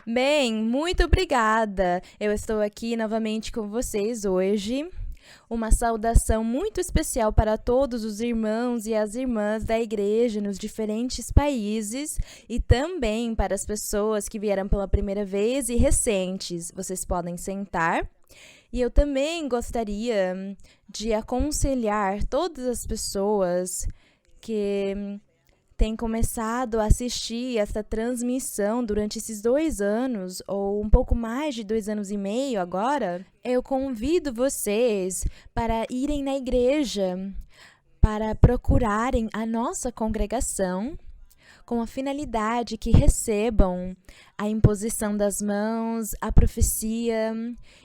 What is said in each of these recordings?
Bem, muito obrigada. Eu estou aqui novamente com vocês hoje. Uma saudação muito especial para todos os irmãos e as irmãs da igreja nos diferentes países e também para as pessoas que vieram pela primeira vez e recentes. Vocês podem sentar. E eu também gostaria de aconselhar todas as pessoas que têm começado a assistir esta transmissão durante esses 2 anos, ou um pouco mais de 2 anos e meio agora. Eu convido vocês para irem na igreja, para procurarem a nossa congregação, com a finalidade que recebam a imposição das mãos, a profecia,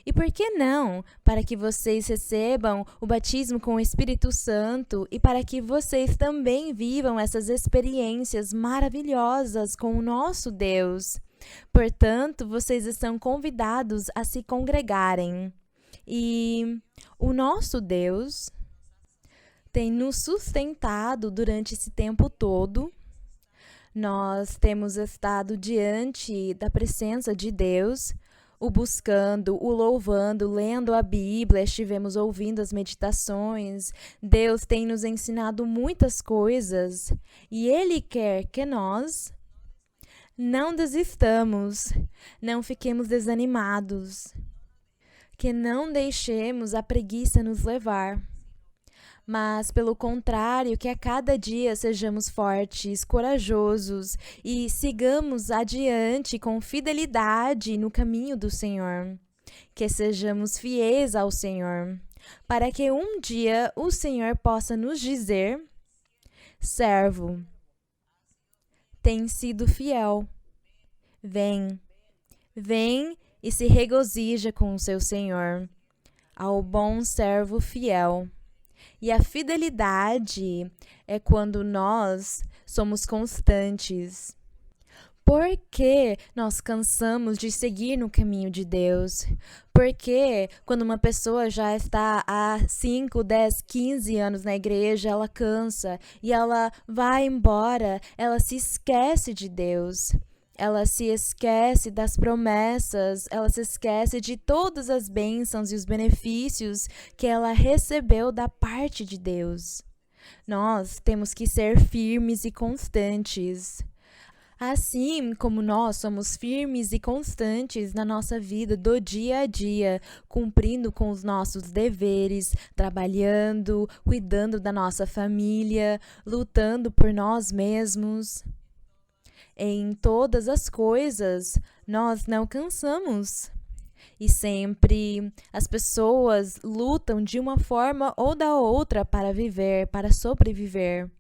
e por que não, para que vocês recebam o batismo com o Espírito Santo e para que vocês também vivam essas experiências maravilhosas com o nosso Deus. Portanto, vocês estão convidados a se congregarem. E o nosso Deus tem nos sustentado durante esse tempo todo. Nós temos estado diante da presença de Deus, o buscando, o louvando, lendo a Bíblia, estivemos ouvindo as meditações. Deus tem nos ensinado muitas coisas e Ele quer que nós não desistamos, não fiquemos desanimados, que não deixemos a preguiça nos levar. Mas, pelo contrário, que a cada dia sejamos fortes, corajosos e sigamos adiante com fidelidade no caminho do Senhor. Que sejamos fiéis ao Senhor, para que um dia o Senhor possa nos dizer: servo, tem sido fiel. Vem, vem e se regozija com o seu Senhor, ao bom servo fiel. E a fidelidade é quando nós somos constantes. Por que nós cansamos de seguir no caminho de Deus? Porque quando uma pessoa já está há 5, 10, 15 anos na igreja, ela cansa e ela vai embora, ela se esquece de Deus. Ela se esquece das promessas, ela se esquece de todas as bênçãos e os benefícios que ela recebeu da parte de Deus. Nós temos que ser firmes e constantes. Assim como nós somos firmes e constantes na nossa vida do dia a dia, cumprindo com os nossos deveres, trabalhando, cuidando da nossa família, lutando por nós mesmos. Em todas as coisas, nós não cansamos. E sempre as pessoas lutam de uma forma ou da outra para viver, para sobreviver.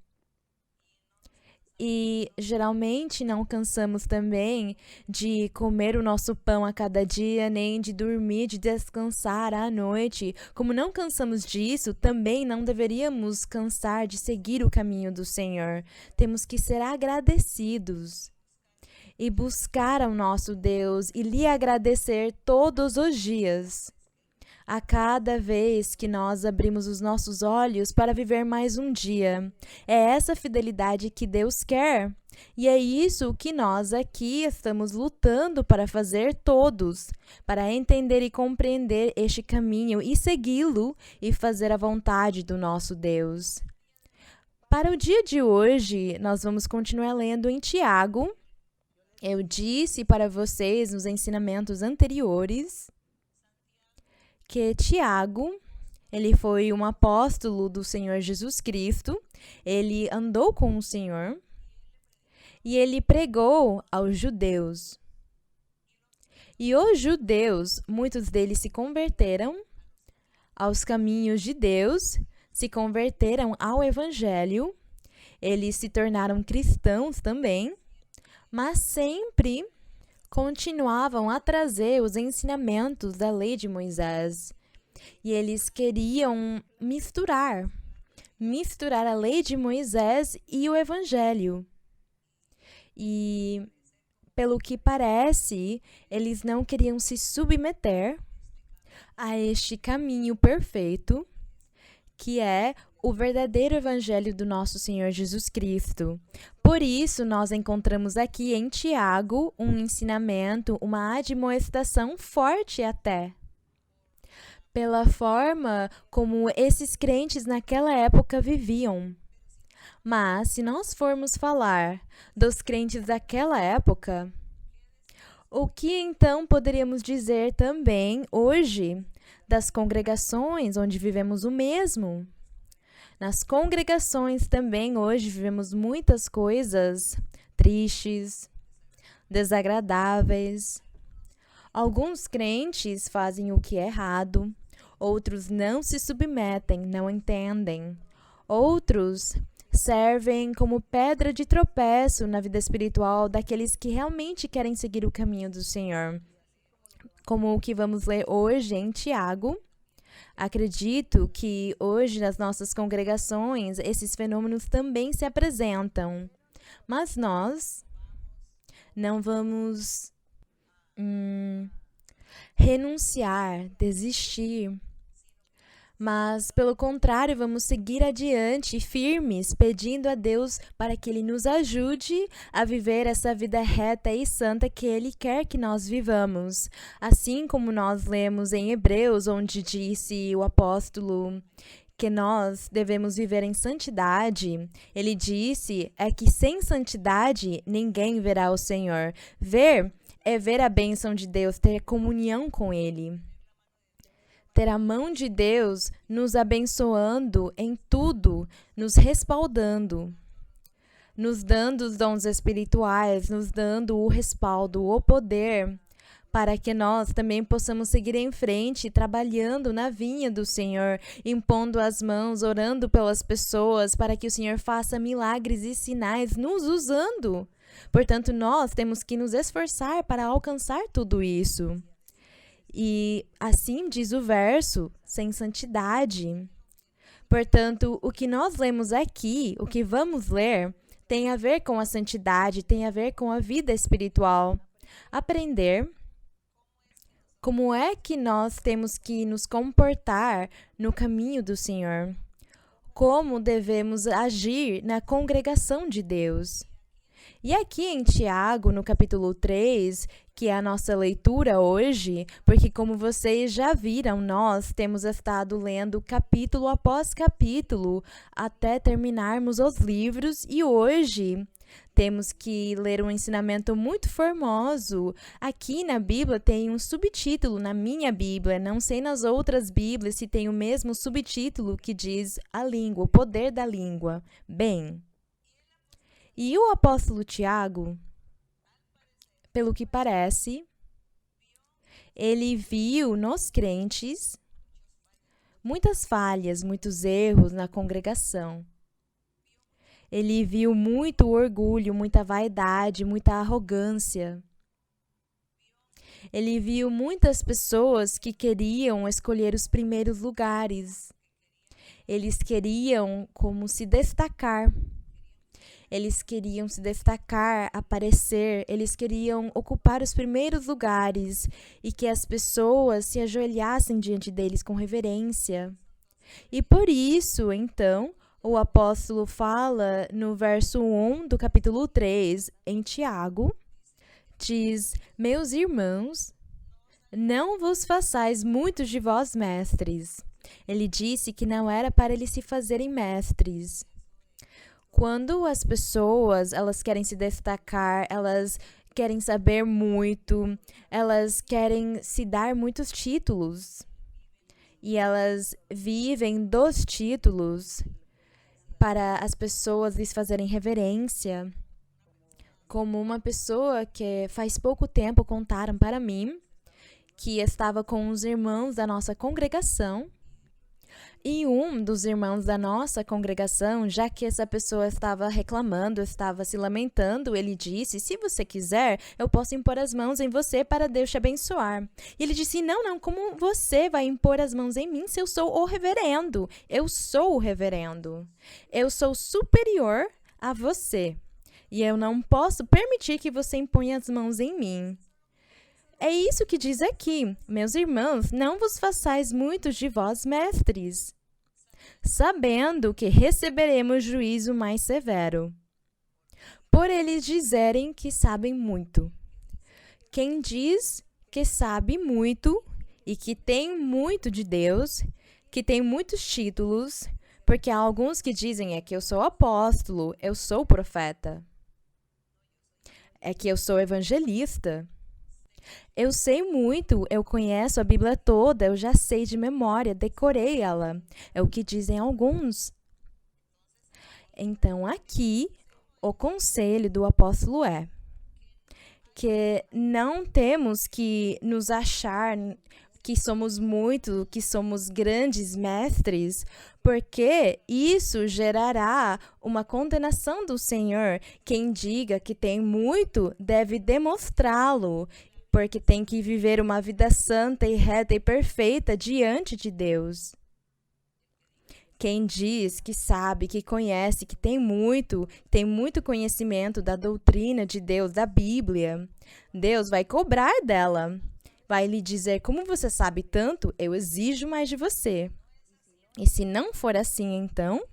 E geralmente não cansamos também de comer o nosso pão a cada dia, nem de dormir, de descansar à noite. Como não cansamos disso, também não deveríamos cansar de seguir o caminho do Senhor. Temos que ser agradecidos e buscar ao nosso Deus e lhe agradecer todos os dias. A cada vez que nós abrimos os nossos olhos para viver mais um dia. É essa fidelidade que Deus quer. E é isso que nós aqui estamos lutando para fazer todos, para entender e compreender este caminho e segui-lo e fazer a vontade do nosso Deus. Para o dia de hoje, nós vamos continuar lendo em Tiago. Eu disse para vocês nos ensinamentos anteriores que Tiago, ele foi um apóstolo do Senhor Jesus Cristo, ele andou com o Senhor e ele pregou aos judeus. E os judeus, muitos deles se converteram aos caminhos de Deus, se converteram ao Evangelho, eles se tornaram cristãos também, mas sempre continuavam a trazer os ensinamentos da lei de Moisés. E eles queriam misturar a lei de Moisés e o Evangelho. E, pelo que parece, eles não queriam se submeter a este caminho perfeito, que é o verdadeiro evangelho do nosso Senhor Jesus Cristo. Por isso, nós encontramos aqui em Tiago um ensinamento, uma admoestação forte até, pela forma como esses crentes naquela época viviam. Mas, se nós formos falar dos crentes daquela época, o que então poderíamos dizer também hoje das congregações onde vivemos o mesmo? Nas congregações também hoje vivemos muitas coisas tristes, desagradáveis. Alguns crentes fazem o que é errado, outros não se submetem, não entendem. Outros servem como pedra de tropeço na vida espiritual daqueles que realmente querem seguir o caminho do Senhor. Como o que vamos ler hoje em Tiago. Acredito que hoje nas nossas congregações esses fenômenos também se apresentam, mas nós não vamos renunciar, desistir, mas pelo contrário vamos seguir adiante firmes, pedindo a Deus para que Ele nos ajude a viver essa vida reta e santa que Ele quer que nós vivamos. Assim como nós lemos em Hebreus, onde disse o apóstolo que nós devemos viver em santidade, ele disse que sem santidade ninguém verá o Senhor. Ver é ver a bênção de Deus, ter comunhão com Ele. Ter a mão de Deus nos abençoando em tudo, nos respaldando, nos dando os dons espirituais, nos dando o respaldo, o poder, para que nós também possamos seguir em frente, trabalhando na vinha do Senhor, impondo as mãos, orando pelas pessoas, para que o Senhor faça milagres e sinais, nos usando. Portanto, nós temos que nos esforçar para alcançar tudo isso. E assim diz o verso, sem santidade. Portanto, o que nós lemos aqui, o que vamos ler, tem a ver com a santidade, tem a ver com a vida espiritual. Aprender como é que nós temos que nos comportar no caminho do Senhor. Como devemos agir na congregação de Deus. E aqui em Tiago, no capítulo 3, que é a nossa leitura hoje, porque como vocês já viram, nós temos estado lendo capítulo após capítulo até terminarmos os livros e hoje temos que ler um ensinamento muito formoso. Aqui na Bíblia tem um subtítulo, na minha Bíblia, não sei nas outras Bíblias se tem o mesmo subtítulo que diz a língua, o poder da língua. Bem, e o apóstolo Tiago, pelo que parece, ele viu nos crentes muitas falhas, muitos erros na congregação. Ele viu muito orgulho, muita vaidade, muita arrogância. Ele viu muitas pessoas que queriam escolher os primeiros lugares. Eles queriam como se destacar. Eles queriam se destacar, aparecer, eles queriam ocupar os primeiros lugares e que as pessoas se ajoelhassem diante deles com reverência. E por isso, então, o apóstolo fala no verso 1 do capítulo 3, em Tiago, diz: Meus irmãos, não vos façais muitos de vós mestres. Ele disse que não era para eles se fazerem mestres. Quando as pessoas, elas querem se destacar, elas querem saber muito, elas querem se dar muitos títulos. E elas vivem dos títulos para as pessoas lhes fazerem reverência. Como uma pessoa que faz pouco tempo contaram para mim que estava com os irmãos da nossa congregação. E um dos irmãos da nossa congregação, já que essa pessoa estava reclamando, estava se lamentando, ele disse: se você quiser, eu posso impor as mãos em você para Deus te abençoar. E ele disse: não, como você vai impor as mãos em mim se eu sou o reverendo? Eu sou o reverendo. Eu sou superior a você. E eu não posso permitir que você imponha as mãos em mim. É isso que diz aqui: meus irmãos, não vos façais muitos de vós mestres. sabendo que receberemos juízo mais severo, por eles dizerem que sabem muito. Quem diz que sabe muito e que tem muito de Deus, que tem muitos títulos, porque há alguns que dizem é que eu sou apóstolo, eu sou profeta, é que eu sou evangelista. Eu sei muito, eu conheço a Bíblia toda, eu já sei de memória, decorei ela. É o que dizem alguns. Então, aqui, o conselho do apóstolo é que não temos que nos achar que somos muito, que somos grandes mestres, porque isso gerará uma condenação do Senhor. Quem diga que tem muito deve demonstrá-lo, porque tem que viver uma vida santa e reta e perfeita diante de Deus. Quem diz que sabe, que conhece, que tem muito conhecimento da doutrina de Deus, da Bíblia, Deus vai cobrar dela. Vai lhe dizer, como você sabe tanto, eu exijo mais de você. E se não for assim, então,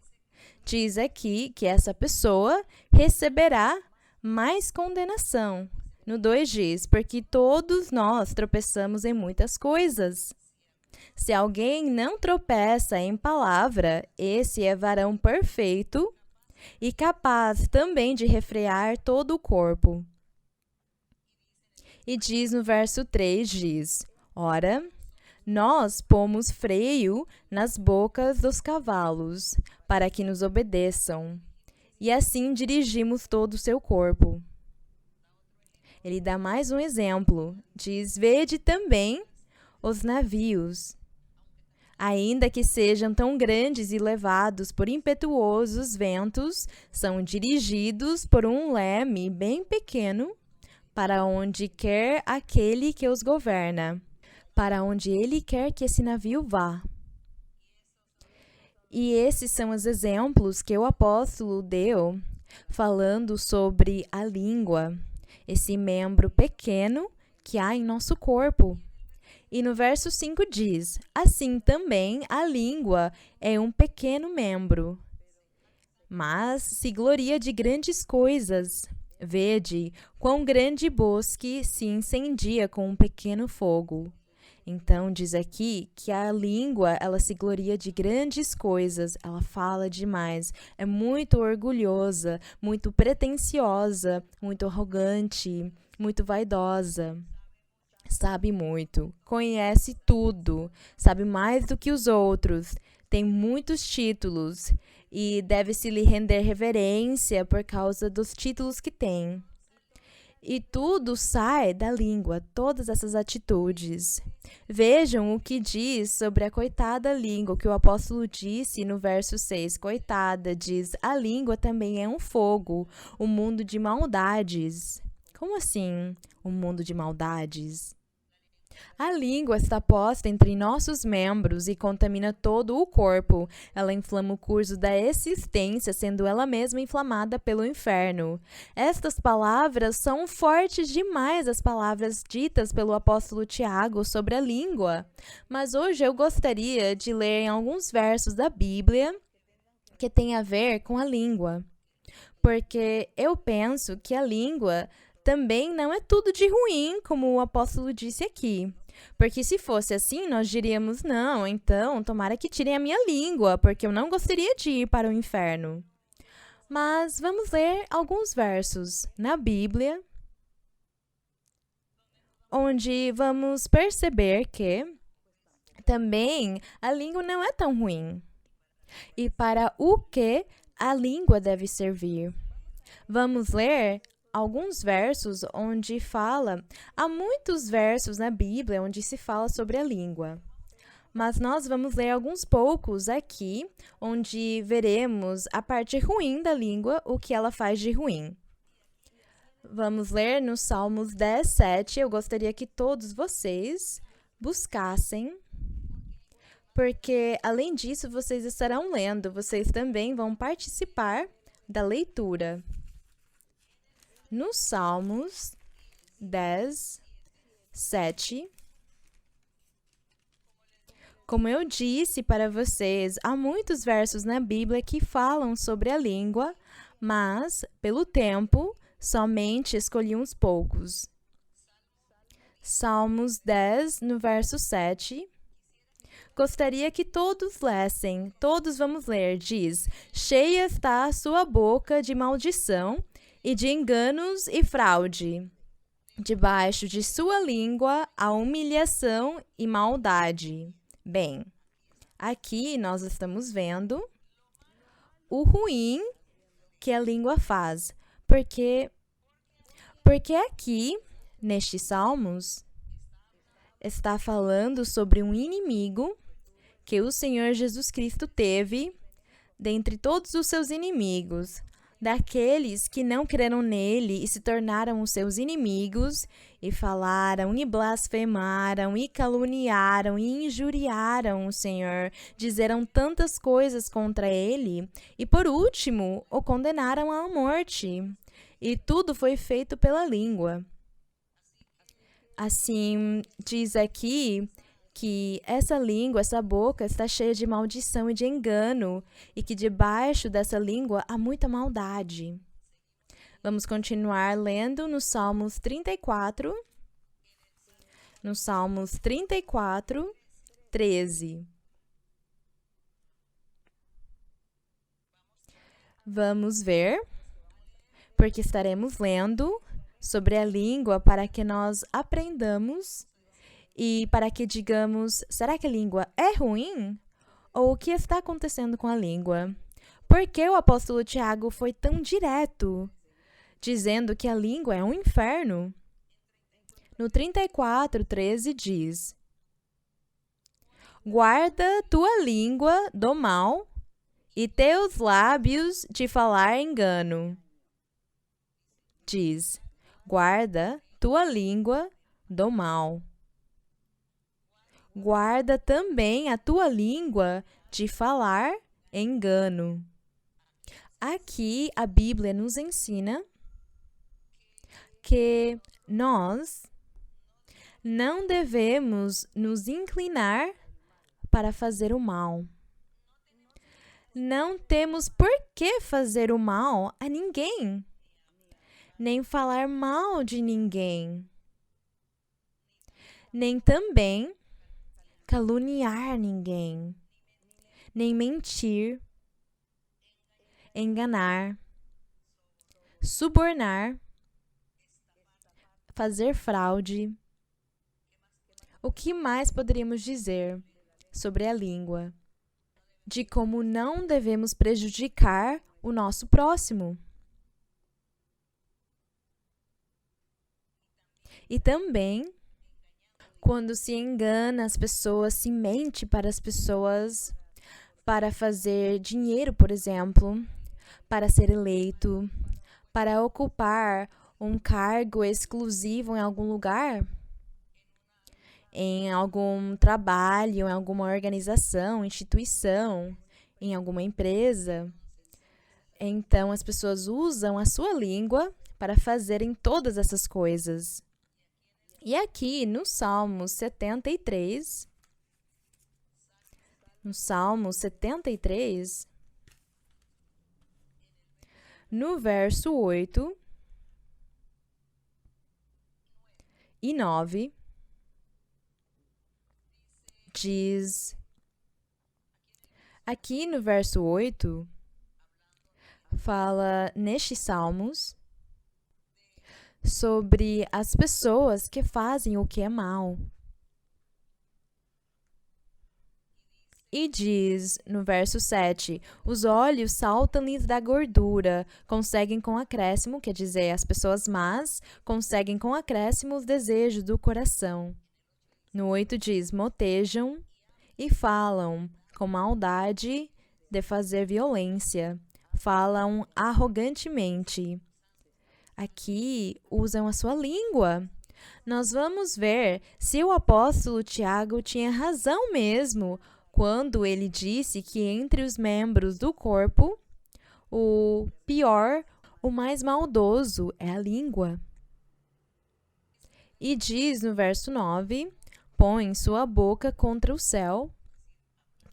diz aqui que essa pessoa receberá mais condenação. No 2 diz, porque todos nós tropeçamos em muitas coisas. Se alguém não tropeça em palavra, esse é varão perfeito e capaz também de refrear todo o corpo. E diz no verso 3, diz, ora, nós pomos freio nas bocas dos cavalos, para que nos obedeçam, e assim dirigimos todo o seu corpo. Ele dá mais um exemplo, diz, vede também os navios, ainda que sejam tão grandes e levados por impetuosos ventos, são dirigidos por um leme bem pequeno, para onde quer aquele que os governa, para onde ele quer que esse navio vá. E esses são os exemplos que o apóstolo deu, falando sobre a língua, esse membro pequeno que há em nosso corpo. E no verso 5 diz, assim também a língua é um pequeno membro, mas se gloria de grandes coisas. Vede, quão grande bosque se incendia com um pequeno fogo. Então, diz aqui que a língua, ela se gloria de grandes coisas, ela fala demais, é muito orgulhosa, muito pretensiosa, muito arrogante, muito vaidosa. Sabe muito, conhece tudo, sabe mais do que os outros, tem muitos títulos e deve-se lhe render reverência por causa dos títulos que tem. E tudo sai da língua, todas essas atitudes. Vejam o que diz sobre a coitada língua, o que o apóstolo disse no verso 6. Coitada, diz, a língua também é um fogo, um mundo de maldades. Como assim, um mundo de maldades? A língua está posta entre nossos membros e contamina todo o corpo. Ela inflama o curso da existência, sendo ela mesma inflamada pelo inferno. Estas palavras são fortes demais, as palavras ditas pelo apóstolo Tiago sobre a língua. Mas hoje eu gostaria de ler em alguns versos da Bíblia que tem a ver com a língua. Porque eu penso que a língua também não é tudo de ruim, como o apóstolo disse aqui. Porque se fosse assim, nós diríamos, não, então, tomara que tirem a minha língua, porque eu não gostaria de ir para o inferno. Mas vamos ler alguns versos na Bíblia, onde vamos perceber que também a língua não é tão ruim. E para o que a língua deve servir? Vamos ler alguns versos onde fala, há muitos versos na Bíblia onde se fala sobre a língua, mas nós vamos ler alguns poucos aqui, onde veremos a parte ruim da língua, o que ela faz de ruim. Vamos ler no Salmos 10, 7, eu gostaria que todos vocês buscassem, porque além disso vocês estarão lendo, vocês também vão participar da leitura. No Salmos 10, 7, Como eu disse para vocês, há muitos versos na Bíblia que falam sobre a língua, mas, pelo tempo, somente escolhi uns poucos. Salmos 10, no verso 7. Gostaria que todos lessem. Todos vamos ler. Diz: cheia está a sua boca de maldição e de enganos e fraude. Debaixo de sua língua há humilhação e maldade. Bem, aqui nós estamos vendo o ruim que a língua faz. Porque aqui, nestes salmos, está falando sobre um inimigo que o Senhor Jesus Cristo teve dentre todos os seus inimigos, daqueles que não creram nele e se tornaram os seus inimigos, e falaram, e blasfemaram, e caluniaram, e injuriaram o Senhor, disseram tantas coisas contra ele, e por último, o condenaram à morte. E tudo foi feito pela língua. Assim, diz aqui que essa língua, essa boca está cheia de maldição e de engano, e que debaixo dessa língua há muita maldade. Vamos continuar lendo no Salmos 34. No Salmos 34, 13. Vamos ver, porque estaremos lendo sobre a língua para que nós aprendamos e para que digamos, será que a língua é ruim? Ou o que está acontecendo com a língua? Por que o apóstolo Tiago foi tão direto, dizendo que a língua é um inferno? No 34, 13 diz: guarda tua língua do mal e teus lábios de falar engano. Diz: guarda tua língua do mal. Guarda também a tua língua de falar engano. Aqui a Bíblia nos ensina que nós não devemos nos inclinar para fazer o mal. Não temos por que fazer o mal a ninguém, nem falar mal de ninguém, nem também caluniar ninguém, nem mentir, enganar, subornar, fazer fraude. O que mais poderíamos dizer sobre a língua? De como não devemos prejudicar o nosso próximo. E também, quando se engana as pessoas, se mente para as pessoas, para fazer dinheiro, por exemplo, para ser eleito, para ocupar um cargo exclusivo em algum lugar, em algum trabalho, em alguma organização, instituição, em alguma empresa. Então, as pessoas usam a sua língua para fazerem todas essas coisas. E aqui no Salmo 73, no verso 8 e 9, diz, aqui no verso 8, fala nestes salmos sobre as pessoas que fazem o que é mal. E diz no verso 7, os olhos saltam-lhes da gordura, conseguem com acréscimo, quer dizer, as pessoas más, conseguem com acréscimo os desejos do coração. No 8 diz, motejam e falam com maldade de fazer violência, falam arrogantemente. Aqui usam a sua língua. Nós vamos ver se o apóstolo Tiago tinha razão mesmo quando ele disse que entre os membros do corpo, o pior, o mais maldoso é a língua. E diz no verso 9, põe sua boca contra o céu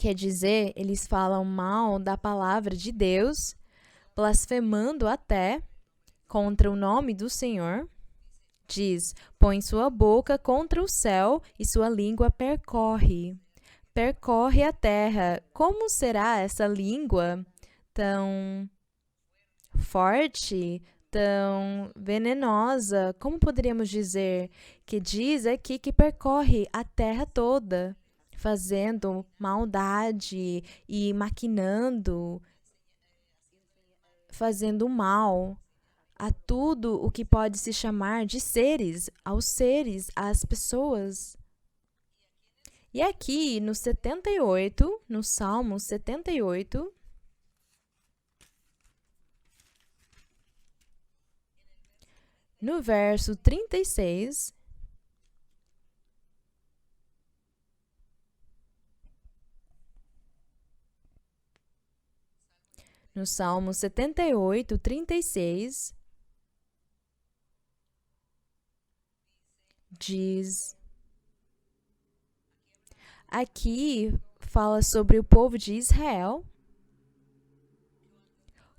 Quer dizer, eles falam mal da palavra de Deus, blasfemando até contra o nome do Senhor. Diz: põe sua boca contra o céu e sua língua percorre a terra. Como será essa língua tão forte, tão venenosa? Como poderíamos dizer? Que diz aqui que percorre a terra toda, fazendo maldade e maquinando, fazendo mal a tudo o que pode se chamar de seres, aos seres, às pessoas. E aqui no 78, no Salmo 78, no verso 36, no Salmo 78, 36, diz... Aqui fala sobre o povo de Israel,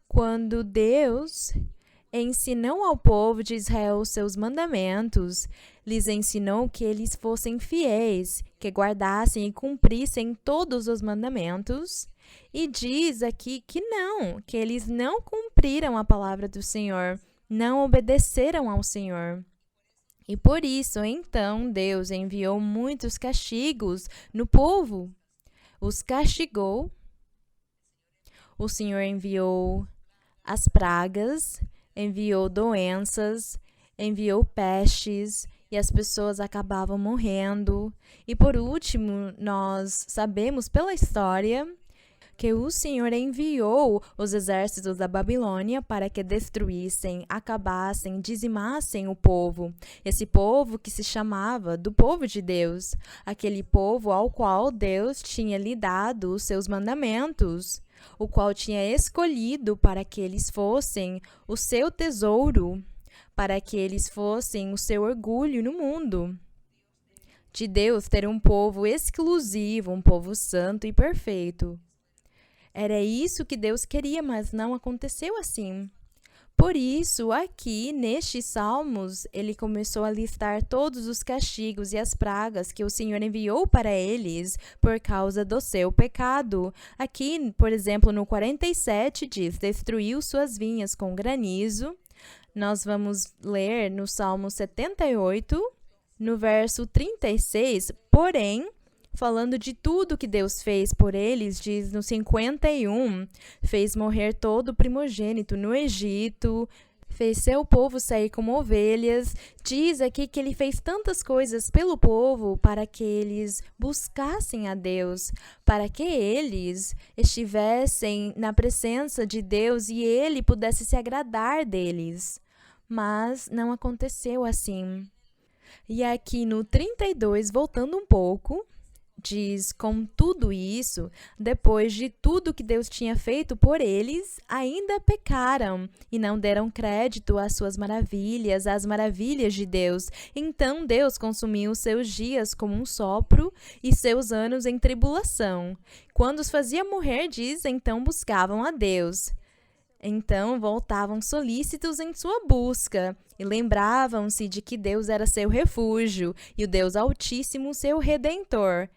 quando Deus ensinou ao povo de Israel os seus mandamentos, lhes ensinou que eles fossem fiéis, que guardassem e cumprissem todos os mandamentos, e diz aqui que eles não cumpriram a palavra do Senhor, não obedeceram ao Senhor. E por isso, então, Deus enviou muitos castigos no povo. Os castigou. O Senhor enviou as pragas, enviou doenças, enviou pestes, e as pessoas acabavam morrendo. E por último, nós sabemos pela história que o Senhor enviou os exércitos da Babilônia para que destruíssem, acabassem, dizimassem o povo. Esse povo que se chamava do povo de Deus, aquele povo ao qual Deus tinha lhe dado os seus mandamentos, o qual tinha escolhido para que eles fossem o seu tesouro, para que eles fossem o seu orgulho no mundo. De Deus ter um povo exclusivo, um povo santo e perfeito. Era isso que Deus queria, mas não aconteceu assim. Por isso, aqui, nestes salmos, ele começou a listar todos os castigos e as pragas que o Senhor enviou para eles por causa do seu pecado. Aqui, por exemplo, no 47 diz: destruiu suas vinhas com granizo. Nós vamos ler no Salmo 78, no verso 36, porém, falando de tudo que Deus fez por eles, diz no 51, fez morrer todo o primogênito no Egito, fez seu povo sair como ovelhas. Diz aqui que ele fez tantas coisas pelo povo para que eles buscassem a Deus, para que eles estivessem na presença de Deus e ele pudesse se agradar deles. Mas não aconteceu assim. E aqui no 32, voltando um pouco, diz: com tudo isso, depois de tudo que Deus tinha feito por eles, ainda pecaram e não deram crédito às suas maravilhas, às maravilhas de Deus. Então Deus consumiu seus dias como um sopro e seus anos em tribulação. Quando os fazia morrer, diz, então buscavam a Deus. Então voltavam solícitos em sua busca e lembravam-se de que Deus era seu refúgio e o Deus Altíssimo seu Redentor.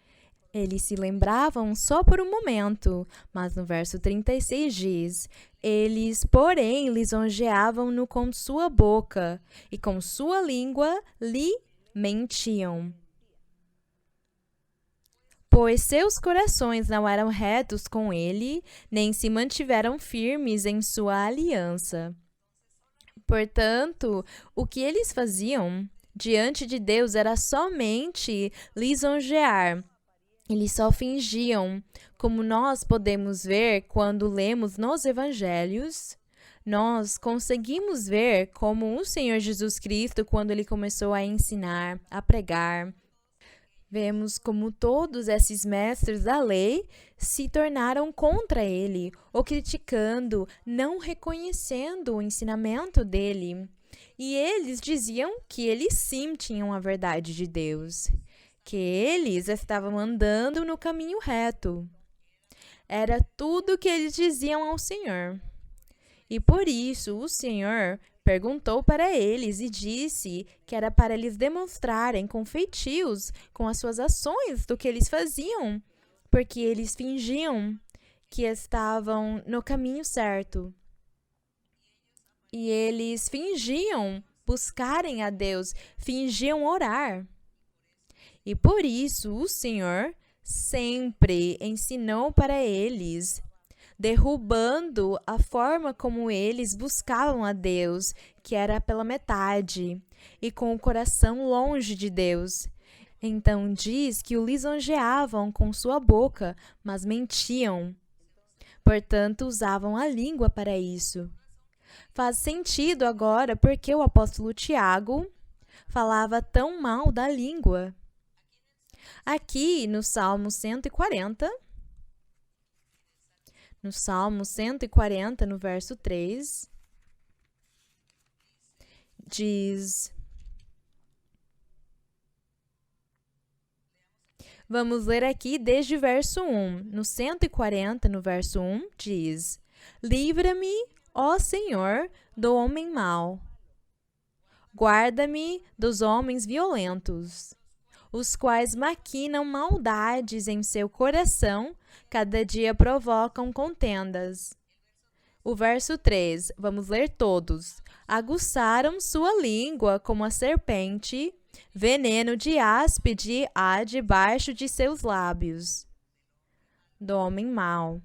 Eles se lembravam só por um momento, mas no verso 36 diz: eles, porém, lisonjeavam-no com sua boca e com sua língua lhe mentiam. Pois seus corações não eram retos com ele, nem se mantiveram firmes em sua aliança. Portanto, o que eles faziam diante de Deus era somente lisonjear. Eles só fingiam, como nós podemos ver quando lemos nos evangelhos. Nós conseguimos ver como o Senhor Jesus Cristo, quando ele começou a ensinar, a pregar, vemos como todos esses mestres da lei se tornaram contra ele, o criticando, não reconhecendo o ensinamento dele. E eles diziam que eles sim tinham a verdade de Deus, que eles estavam andando no caminho reto. Era tudo o que eles diziam ao Senhor. E por isso o Senhor perguntou para eles e disse que era para eles demonstrarem com feitios, com as suas ações do que eles faziam, porque eles fingiam que estavam no caminho certo. E eles fingiam buscarem a Deus, fingiam orar. E por isso o Senhor sempre ensinou para eles, derrubando a forma como eles buscavam a Deus, que era pela metade, e com o coração longe de Deus. Então diz que o lisonjeavam com sua boca, mas mentiam. Portanto, usavam a língua para isso. Faz sentido agora porque o apóstolo Tiago falava tão mal da língua. Aqui no Salmo 140, no verso 3, diz... Vamos ler aqui desde o verso 1. No 140, no verso 1, diz: Livra-me, ó Senhor, do homem mau. Guarda-me dos homens violentos, os quais maquinam maldades em seu coração, cada dia provocam contendas. O verso 3, vamos ler todos. Aguçaram sua língua como a serpente, veneno de áspide há debaixo de seus lábios. Do homem mau.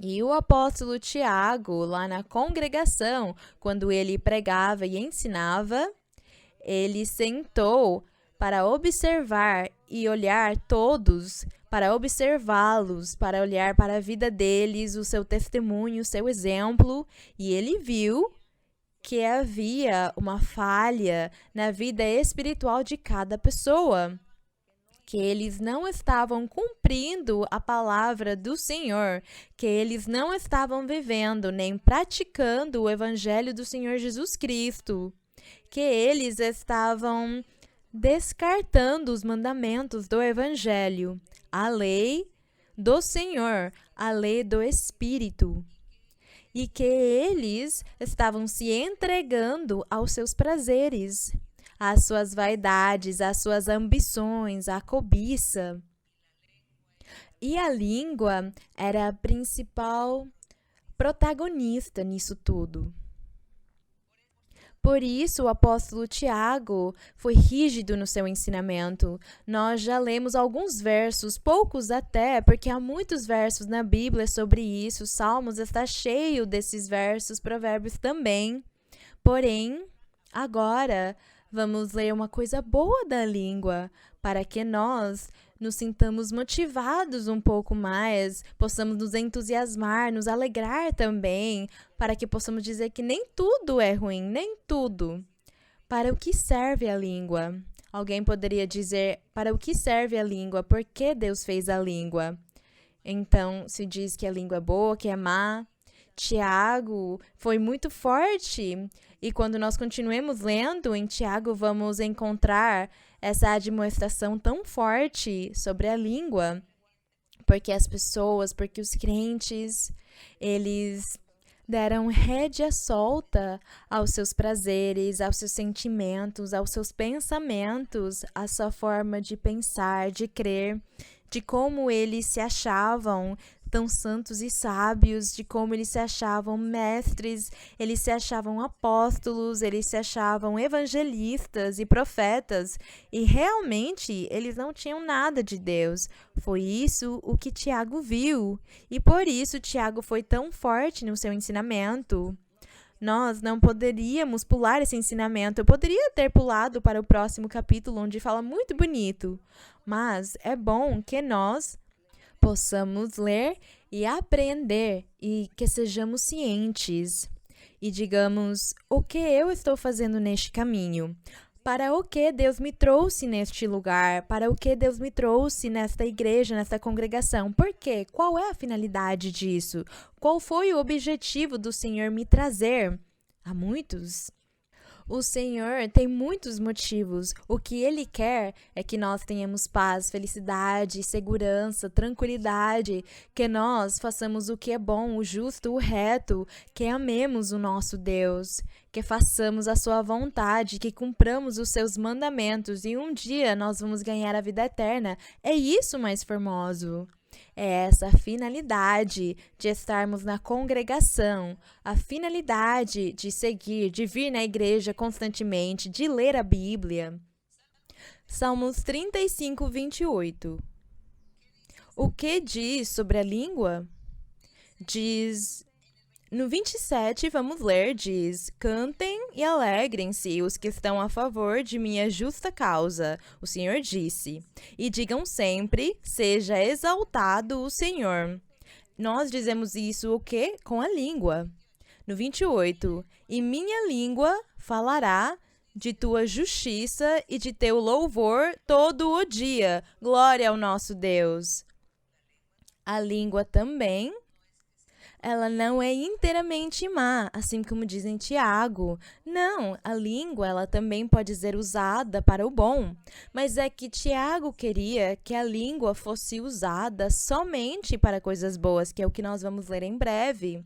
E o apóstolo Tiago, lá na congregação, quando ele pregava e ensinava, ele sentou para observar e olhar todos, para observá-los, para olhar para a vida deles, o seu testemunho, o seu exemplo, e ele viu que havia uma falha na vida espiritual de cada pessoa, que eles não estavam cumprindo a palavra do Senhor, que eles não estavam vivendo nem praticando o evangelho do Senhor Jesus Cristo, que eles estavam descartando os mandamentos do evangelho, a lei do Senhor, a lei do Espírito, e que eles estavam se entregando aos seus prazeres, às suas vaidades, às suas ambições, à cobiça. E a língua era a principal protagonista nisso tudo. Por isso, o apóstolo Tiago foi rígido no seu ensinamento. Nós já lemos alguns versos, poucos até, porque há muitos versos na Bíblia sobre isso. Salmos está cheio desses versos, Provérbios também. Porém, agora vamos ler uma coisa boa da língua, para que nós nos sintamos motivados um pouco mais, possamos nos entusiasmar, nos alegrar também, para que possamos dizer que nem tudo é ruim, nem tudo. Para o que serve a língua? Alguém poderia dizer, para o que serve a língua? Por que Deus fez a língua? Então, se diz que a língua é boa, que é má. Tiago foi muito forte, e quando nós continuemos lendo em Tiago, vamos encontrar essa admoestação tão forte sobre a língua, porque as pessoas, porque os crentes, eles deram rédea solta aos seus prazeres, aos seus sentimentos, aos seus pensamentos, à sua forma de pensar, de crer, de como eles se achavam tão santos e sábios, de como eles se achavam mestres, eles se achavam apóstolos, eles se achavam evangelistas e profetas, e realmente eles não tinham nada de Deus. Foi isso o que Tiago viu, e por isso Tiago foi tão forte no seu ensinamento. Nós não poderíamos pular esse ensinamento. Eu poderia ter pulado para o próximo capítulo, onde fala muito bonito, mas é bom que nós possamos ler e aprender e que sejamos cientes e digamos, o que eu estou fazendo neste caminho? Para o que Deus me trouxe neste lugar? Para o que Deus me trouxe nesta igreja, nesta congregação? Por quê? Qual é a finalidade disso? Qual foi o objetivo do Senhor me trazer? Há muitos. O Senhor tem muitos motivos. O que Ele quer é que nós tenhamos paz, felicidade, segurança, tranquilidade, que nós façamos o que é bom, o justo, o reto, que amemos o nosso Deus, que façamos a sua vontade, que cumpramos os seus mandamentos e um dia nós vamos ganhar a vida eterna. É isso mais formoso. É essa a finalidade de estarmos na congregação, a finalidade de seguir, de vir na igreja constantemente, de ler a Bíblia. Salmos 35, 28. O que diz sobre a língua? Diz... No 27, vamos ler, diz: Cantem e alegrem-se os que estão a favor de minha justa causa, o Senhor disse. E digam sempre: seja exaltado o Senhor. Nós dizemos isso o quê? Com a língua. No 28, e minha língua falará de tua justiça e de teu louvor todo o dia. Glória ao nosso Deus. A língua também, ela não é inteiramente má, assim como diz em Tiago. Não, a língua ela também pode ser usada para o bom. Mas é que Tiago queria que a língua fosse usada somente para coisas boas, que é o que nós vamos ler em breve.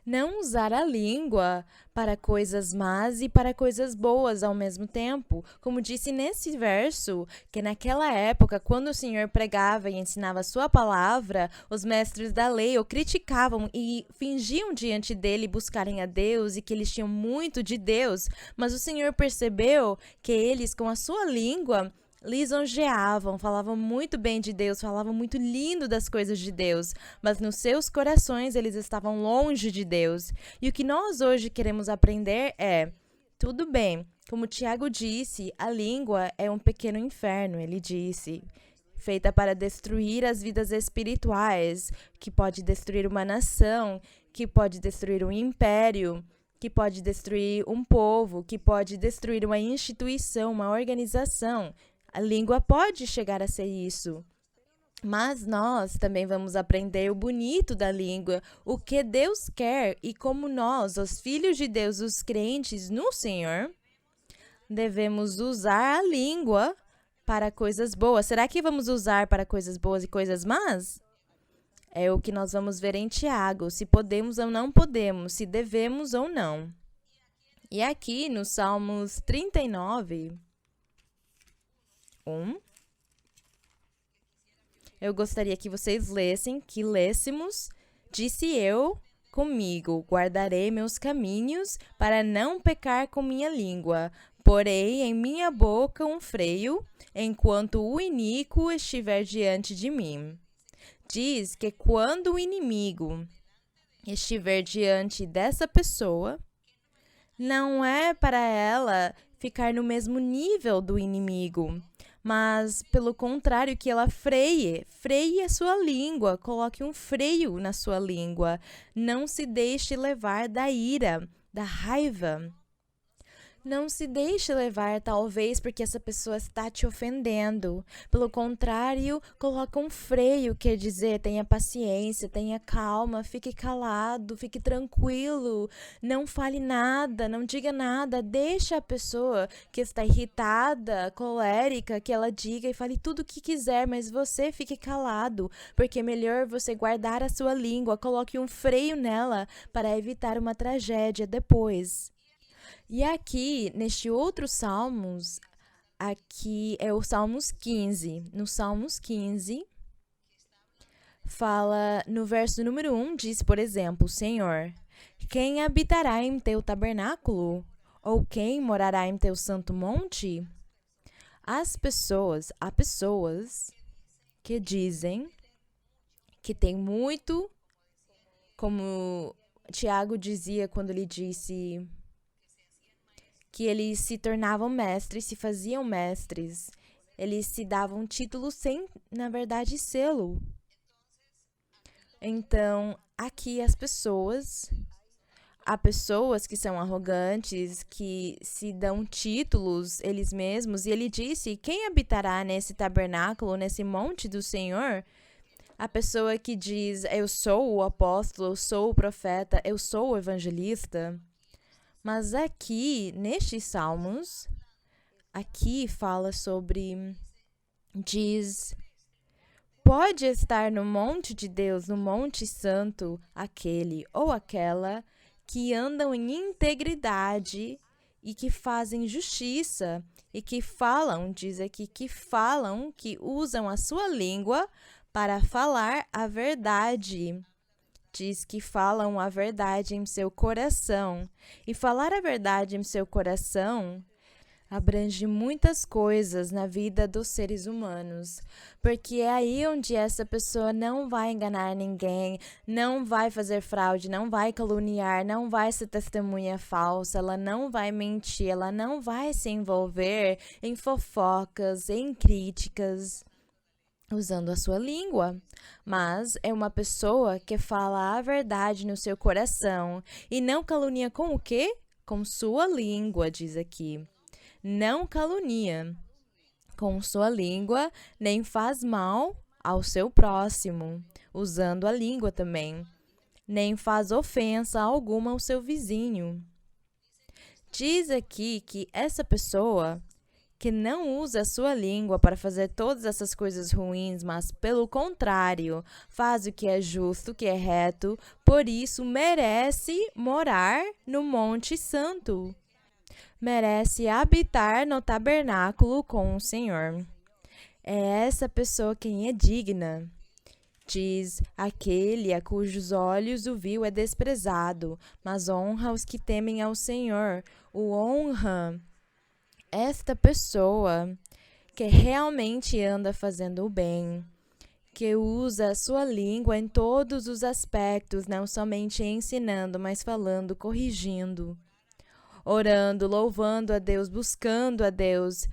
Não usar a língua para coisas más e para coisas boas ao mesmo tempo. Como disse nesse verso, que naquela época, quando o Senhor pregava e ensinava a sua palavra, os mestres da lei o criticavam e fingiam diante dele buscarem a Deus e que eles tinham muito de Deus. Mas o Senhor percebeu que eles, com a sua língua, lisonjeavam, falavam muito bem de Deus, falavam muito lindo das coisas de Deus, mas nos seus corações eles estavam longe de Deus. E o que nós hoje queremos aprender é, tudo bem, como Tiago disse, a língua é um pequeno inferno, ele disse, feita para destruir as vidas espirituais, que pode destruir uma nação, que pode destruir um império, que pode destruir um povo, que pode destruir uma instituição, uma organização. A língua pode chegar a ser isso. Mas nós também vamos aprender o bonito da língua, o que Deus quer e como nós, os filhos de Deus, os crentes no Senhor, devemos usar a língua para coisas boas. Será que vamos usar para coisas boas e coisas más? É o que nós vamos ver em Tiago, se podemos ou não podemos, se devemos ou não. E aqui no Salmos 39... Eu gostaria que vocês lessem, que lêssemos. Disse eu comigo, guardarei meus caminhos para não pecar com minha língua. Porei em minha boca um freio, enquanto o iníquo estiver diante de mim. Diz que quando o inimigo estiver diante dessa pessoa, não é para ela ficar no mesmo nível do inimigo, mas, pelo contrário, que ela freie a sua língua, coloque um freio na sua língua. Não se deixe levar da ira, da raiva. Não se deixe levar, talvez, porque essa pessoa está te ofendendo. Pelo contrário, coloca um freio, quer dizer, tenha paciência, tenha calma, fique calado, fique tranquilo, não fale nada, não diga nada, deixa a pessoa que está irritada, colérica, que ela diga e fale tudo o que quiser, mas você fique calado, porque é melhor você guardar a sua língua, coloque um freio nela para evitar uma tragédia depois. E aqui, neste outro Salmos, aqui é o Salmos 15. No Salmos 15, fala, no verso número 1, diz, por exemplo, Senhor, quem habitará em teu tabernáculo? Ou quem morará em teu santo monte? Há pessoas que dizem que tem muito, como Tiago dizia quando ele disse que eles se tornavam mestres, se faziam mestres. Eles se davam título sem, na verdade, selo. Então, aqui há pessoas que são arrogantes, que se dão títulos eles mesmos. E ele disse, quem habitará nesse tabernáculo, nesse monte do Senhor? A pessoa que diz, eu sou o apóstolo, eu sou o profeta, eu sou o evangelista. Mas aqui, nestes salmos, aqui fala sobre, diz, pode estar no monte de Deus, no monte santo, aquele ou aquela que andam em integridade e que fazem justiça e que falam, diz aqui, que falam, que usam a sua língua para falar a verdade. Diz que falam a verdade em seu coração. E falar a verdade em seu coração abrange muitas coisas na vida dos seres humanos, porque é aí onde essa pessoa não vai enganar ninguém, não vai fazer fraude, não vai caluniar, não vai ser testemunha falsa, ela não vai mentir, ela não vai se envolver em fofocas, em críticas, usando a sua língua, mas é uma pessoa que fala a verdade no seu coração e não calunia com o quê? Com sua língua, diz aqui. Não calunia com sua língua, nem faz mal ao seu próximo, usando a língua também, nem faz ofensa alguma ao seu vizinho. Diz aqui que essa pessoa que não usa a sua língua para fazer todas essas coisas ruins, mas pelo contrário, faz o que é justo, o que é reto, por isso merece morar no Monte Santo. Merece habitar no tabernáculo com o Senhor. É essa pessoa quem é digna. Diz aquele a cujos olhos o vil é desprezado, mas honra os que temem ao Senhor. O honra esta pessoa que realmente anda fazendo o bem, que usa a sua língua em todos os aspectos, não somente ensinando, mas falando, corrigindo, orando, louvando a Deus, buscando a Deus.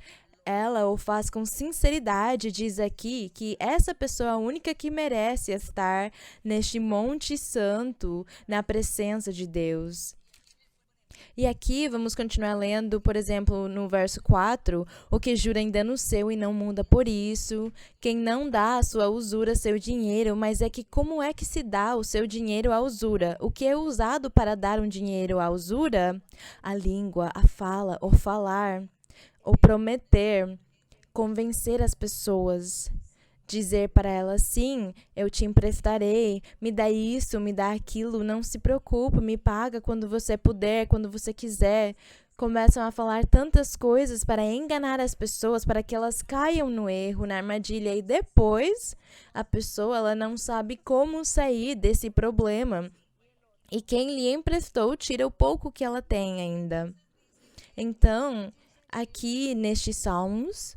Ela o faz com sinceridade, diz aqui que essa pessoa é a única que merece estar neste Monte Santo, na presença de Deus. E aqui vamos continuar lendo, por exemplo, no verso 4, o que jura ainda no seu e não muda por isso, quem não dá a sua usura seu dinheiro, mas é que como é que se dá o seu dinheiro à usura? O que é usado para dar um dinheiro à usura? A língua, a fala, o falar, o prometer, convencer as pessoas. Dizer para ela, sim, eu te emprestarei, me dá isso, me dá aquilo, não se preocupe, me paga quando você puder, quando você quiser. Começam a falar tantas coisas para enganar as pessoas, para que elas caiam no erro, na armadilha. E depois, a pessoa ela não sabe como sair desse problema. E quem lhe emprestou tira o pouco que ela tem ainda. Então, aqui nestes Salmos,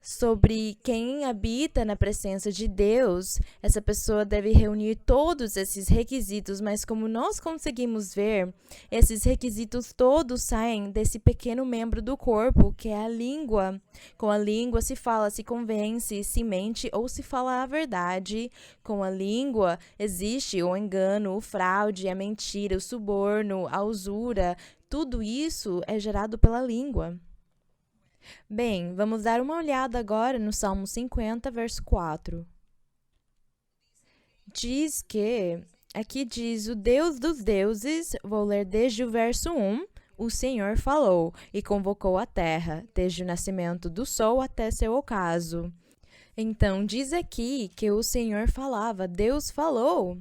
sobre quem habita na presença de Deus, essa pessoa deve reunir todos esses requisitos, mas como nós conseguimos ver, esses requisitos todos saem desse pequeno membro do corpo, que é a língua. Com a língua se fala, se convence, se mente ou se fala a verdade. Com a língua existe o engano, o fraude, a mentira, o suborno, a usura. Tudo isso é gerado pela língua. Bem, vamos dar uma olhada agora no Salmo 50, verso 4. Aqui diz, o Deus dos deuses, vou ler desde o verso 1, o Senhor falou e convocou a terra, desde o nascimento do sol até seu ocaso. Então, diz aqui que o Senhor falava, Deus falou.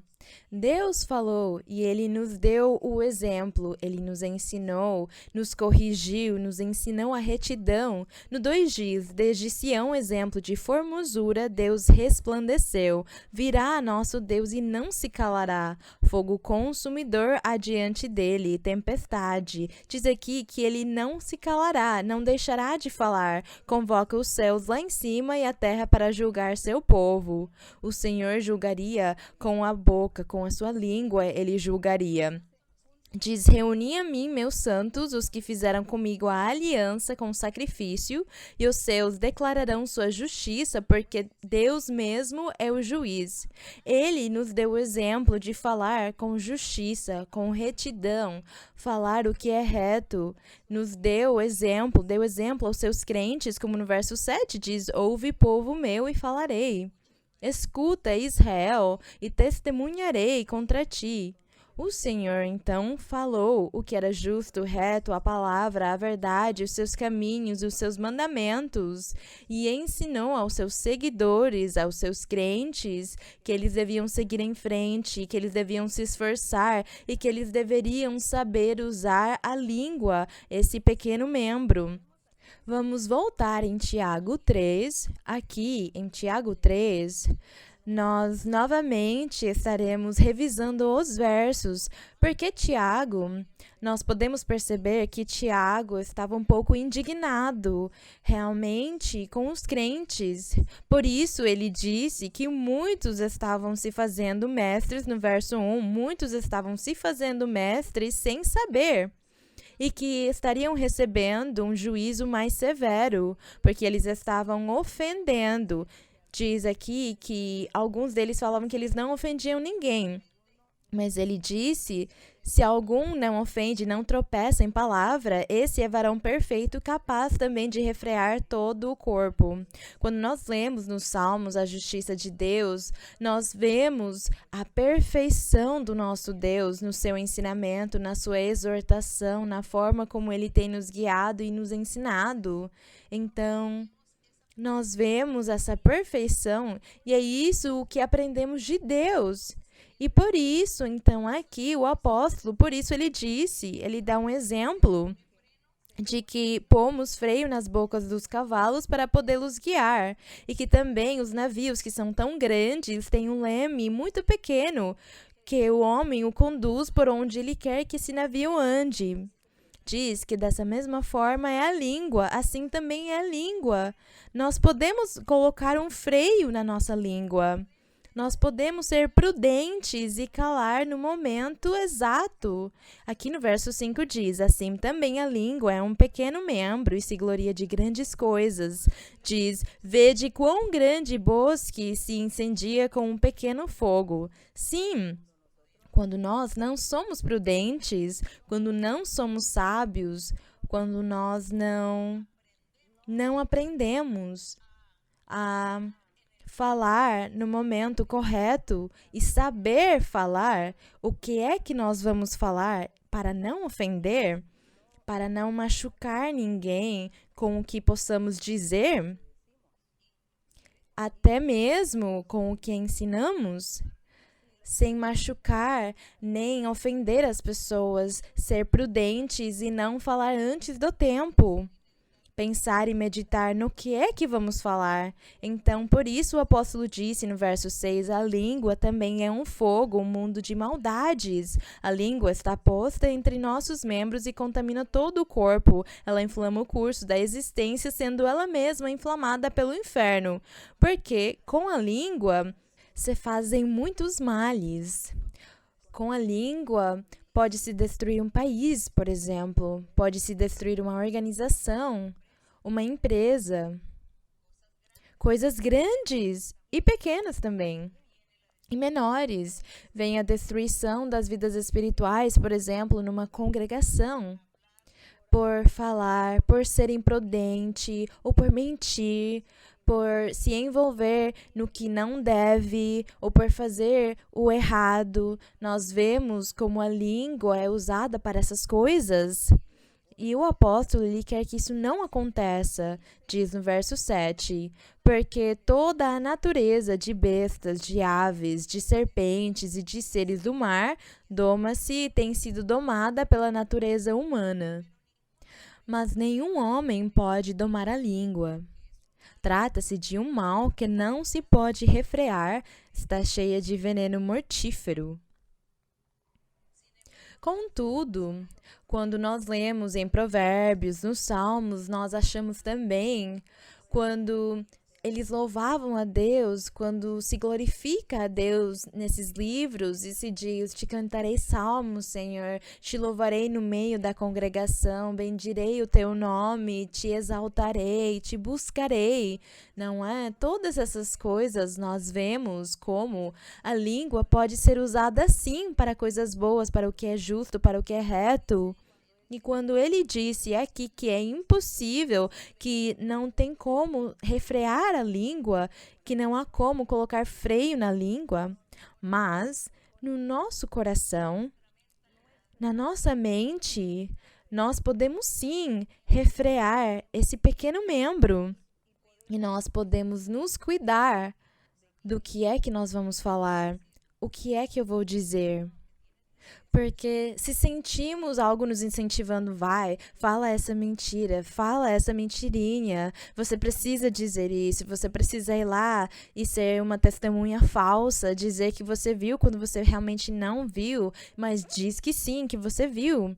Deus falou e Ele nos deu o exemplo, Ele nos ensinou, nos corrigiu, nos ensinou a retidão. No 2 dias, desde Sião, exemplo de formosura, Deus resplandeceu. Virá nosso Deus e não se calará. Fogo consumidor adiante dele, tempestade. Diz aqui que Ele não se calará, não deixará de falar. Convoca os céus lá em cima e a terra para julgar seu povo. O Senhor julgaria com a boca, com a sua língua ele julgaria. Diz, reuni a mim, meus santos, os que fizeram comigo a aliança com sacrifício, e os seus declararão sua justiça, porque Deus mesmo é o juiz. Ele nos deu o exemplo de falar com justiça, com retidão, falar o que é reto. Nos deu exemplo aos seus crentes, como no verso 7 diz, ouve, povo meu, e falarei. Escuta, Israel, e testemunharei contra ti. O Senhor então falou o que era justo, reto, a palavra, a verdade, os seus caminhos, os seus mandamentos, e ensinou aos seus seguidores, aos seus crentes, que eles deviam seguir em frente, que eles deviam se esforçar e que eles deveriam saber usar a língua, esse pequeno membro. Vamos voltar em Tiago 3. Aqui em Tiago 3, nós novamente estaremos revisando os versos, porque Tiago, nós podemos perceber que Tiago estava um pouco indignado realmente com os crentes. Por isso ele disse que muitos estavam se fazendo mestres, no verso 1, muitos estavam se fazendo mestres sem saber. E que estariam recebendo um juízo mais severo, porque eles estavam ofendendo. Diz aqui que alguns deles falavam que eles não ofendiam ninguém. Mas ele disse, se algum não ofende, não tropeça em palavra, esse é varão perfeito, capaz também de refrear todo o corpo. Quando nós lemos nos Salmos a justiça de Deus, nós vemos a perfeição do nosso Deus no seu ensinamento, na sua exortação, na forma como ele tem nos guiado e nos ensinado. Então, nós vemos essa perfeição e é isso o que aprendemos de Deus. E por isso, então, aqui o apóstolo, por isso ele disse, ele dá um exemplo de que pomos freio nas bocas dos cavalos para podê-los guiar, e que também os navios que são tão grandes têm um leme muito pequeno, que o homem o conduz por onde ele quer que esse navio ande. Diz que dessa mesma forma é a língua, assim também é a língua. Nós podemos colocar um freio na nossa língua. Nós podemos ser prudentes e calar no momento exato. Aqui no verso 5 diz, assim também a língua é um pequeno membro e se gloria de grandes coisas. Diz, vede quão grande bosque se incendia com um pequeno fogo. Sim, quando nós não somos prudentes, quando não somos sábios, quando nós não aprendemos a falar no momento correto e saber falar o que é que nós vamos falar para não ofender, para não machucar ninguém com o que possamos dizer, até mesmo com o que ensinamos, sem machucar nem ofender as pessoas, ser prudentes e não falar antes do tempo. Pensar e meditar no que é que vamos falar. Então, por isso o apóstolo disse no verso 6, a língua também é um fogo, um mundo de maldades. A língua está posta entre nossos membros e contamina todo o corpo. Ela inflama o curso da existência, sendo ela mesma inflamada pelo inferno. Porque com a língua se fazem muitos males. Com a língua pode-se destruir um país, por exemplo. Pode-se destruir uma organização, uma empresa, coisas grandes e pequenas também, e menores. Vem a destruição das vidas espirituais, por exemplo, numa congregação, por falar, por ser imprudente ou por mentir, por se envolver no que não deve ou por fazer o errado. Nós vemos como a língua é usada para essas coisas. E o apóstolo ele quer que isso não aconteça, diz no verso 7, porque toda a natureza de bestas, de aves, de serpentes e de seres do mar doma-se e tem sido domada pela natureza humana. Mas nenhum homem pode domar a língua. Trata-se de um mal que não se pode refrear, está cheia de veneno mortífero. Contudo, quando nós lemos em Provérbios, nos Salmos, nós achamos também, quando eles louvavam a Deus, quando se glorifica a Deus nesses livros e se diz, te cantarei salmos, Senhor, te louvarei no meio da congregação, bendirei o teu nome, te exaltarei, te buscarei, não é? Todas essas coisas nós vemos como a língua pode ser usada sim para coisas boas, para o que é justo, para o que é reto. E quando ele disse aqui que é impossível, que não tem como refrear a língua, que não há como colocar freio na língua, mas no nosso coração Na nossa mente, nós podemos sim refrear esse pequeno membro e nós podemos nos cuidar do que é que nós vamos falar, o que é que eu vou dizer. Porque se sentimos algo nos incentivando, fala essa mentira, fala essa mentirinha, você precisa dizer isso, você precisa ir lá e ser uma testemunha falsa, dizer que você viu quando você realmente não viu, mas diz que sim, que você viu.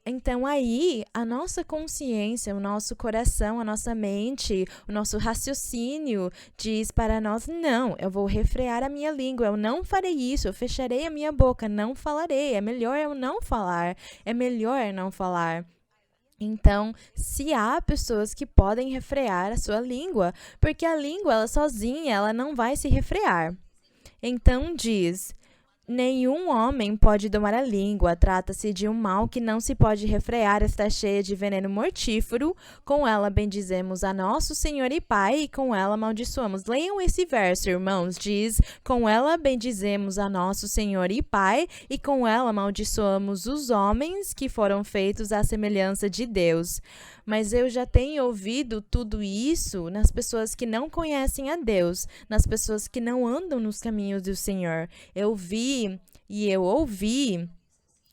Então aí, a nossa consciência, o nosso coração, a nossa mente, o nosso raciocínio diz para nós, não, eu vou refrear a minha língua, eu não farei isso, eu fecharei a minha boca, não falarei, é melhor eu não falar, é melhor eu não falar. Então, se há pessoas que podem refrear a sua língua, porque a língua, ela sozinha, ela não vai se refrear. Então diz... Nenhum homem pode domar a língua, trata-se de um mal que não se pode refrear, está cheia de veneno mortífero, com ela bendizemos a nosso Senhor e Pai, e com ela amaldiçoamos. Leiam esse verso, irmãos, diz, com ela bendizemos a nosso Senhor e Pai, e com ela amaldiçoamos os homens que foram feitos à semelhança de Deus. Mas eu já tenho ouvido tudo isso nas pessoas que não conhecem a Deus, nas pessoas que não andam nos caminhos do Senhor. Eu vi e eu ouvi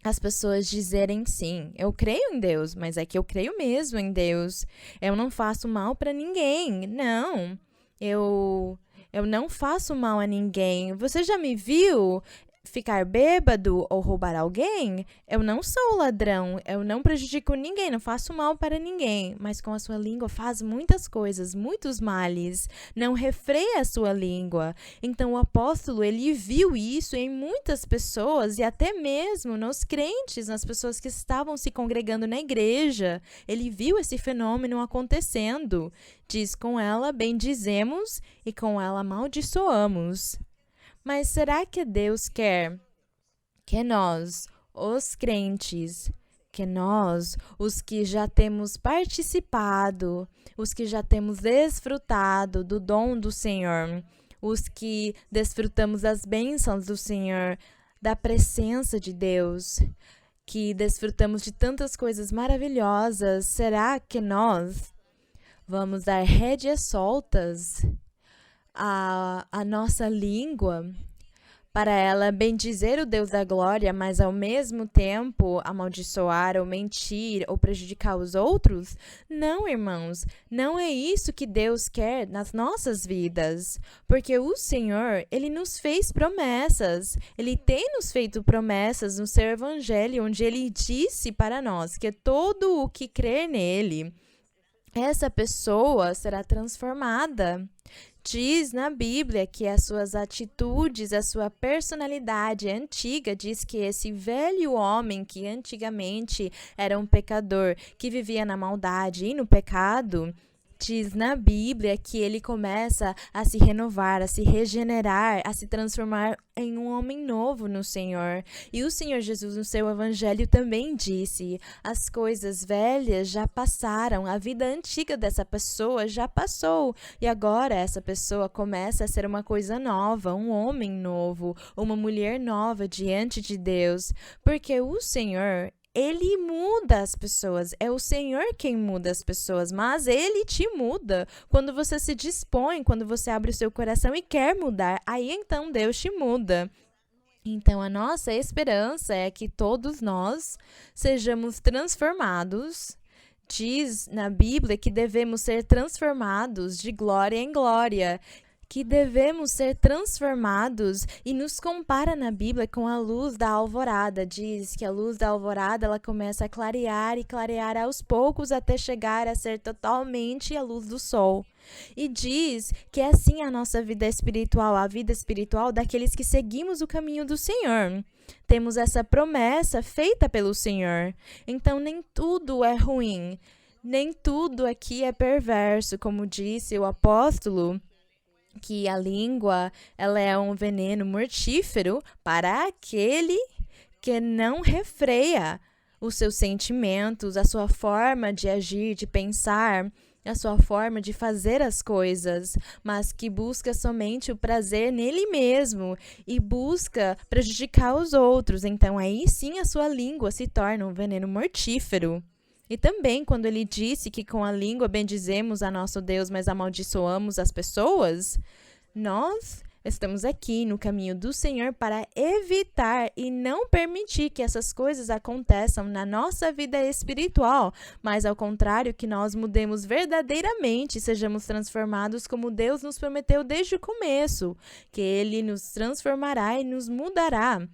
as pessoas dizerem sim, eu creio em Deus, mas é que eu creio mesmo em Deus. Eu não faço mal para ninguém. Não, eu não faço mal a ninguém. Você já me viu ficar bêbado ou roubar alguém? Eu não sou ladrão, eu não prejudico ninguém, não faço mal para ninguém, mas com a sua língua faz muitas coisas, muitos males, não refreia a sua língua. Então o apóstolo, ele viu isso em muitas pessoas e até mesmo nos crentes, nas pessoas que estavam se congregando na igreja. Ele viu esse fenômeno acontecendo. Diz, com ela bendizemos e com ela amaldiçoamos. Mas será que Deus quer que nós, os crentes, que nós, os que já temos participado, os que já temos desfrutado do dom do Senhor, os que desfrutamos das bênçãos do Senhor, da presença de Deus, que desfrutamos de tantas coisas maravilhosas, será que nós vamos dar rédeas soltas a nossa língua para ela bendizer o Deus da glória, mas ao mesmo tempo amaldiçoar ou mentir ou prejudicar os outros? Não, irmãos, não é isso que Deus quer nas nossas vidas, porque o Senhor, Ele nos fez promessas, Ele tem nos feito promessas no seu evangelho, onde Ele disse para nós que todo o que crer nele, essa pessoa será transformada. Diz na Bíblia que as suas atitudes, a sua personalidade antiga, diz que esse velho homem que antigamente era um pecador, que vivia na maldade e no pecado, diz na Bíblia que ele começa a se renovar, a se regenerar, a se transformar em um homem novo no Senhor. E o Senhor Jesus, no seu evangelho, também disse, as coisas velhas já passaram, a vida antiga dessa pessoa já passou, e agora essa pessoa começa a ser uma coisa nova, um homem novo, uma mulher nova diante de Deus, porque o Senhor, Ele muda as pessoas, é o Senhor quem muda as pessoas, mas Ele te muda quando você se dispõe, quando você abre o seu coração e quer mudar, aí então Deus te muda. Então a nossa esperança é que todos nós sejamos transformados. Diz na Bíblia que devemos ser transformados de glória em glória, que devemos ser transformados, e nos compara na Bíblia com a luz da alvorada. Diz que a luz da alvorada ela começa a clarear e clarear aos poucos até chegar a ser totalmente a luz do sol. E diz que é assim a nossa vida espiritual, a vida espiritual daqueles que seguimos o caminho do Senhor. Temos essa promessa feita pelo Senhor. Então nem tudo é ruim, nem tudo aqui é perverso, como disse o apóstolo, que a língua ela é um veneno mortífero para aquele que não refreia os seus sentimentos, a sua forma de agir, de pensar. a sua forma de fazer as coisas, mas que busca somente o prazer nele mesmo e busca prejudicar os outros. Então, aí sim a sua língua se torna um veneno mortífero. E também, quando ele disse que com a língua bendizemos a nosso Deus, mas amaldiçoamos as pessoas, nós estamos aqui no caminho do Senhor para evitar e não permitir que essas coisas aconteçam na nossa vida espiritual, mas ao contrário, que nós mudemos verdadeiramente e sejamos transformados como Deus nos prometeu desde o começo, que Ele nos transformará e nos mudará.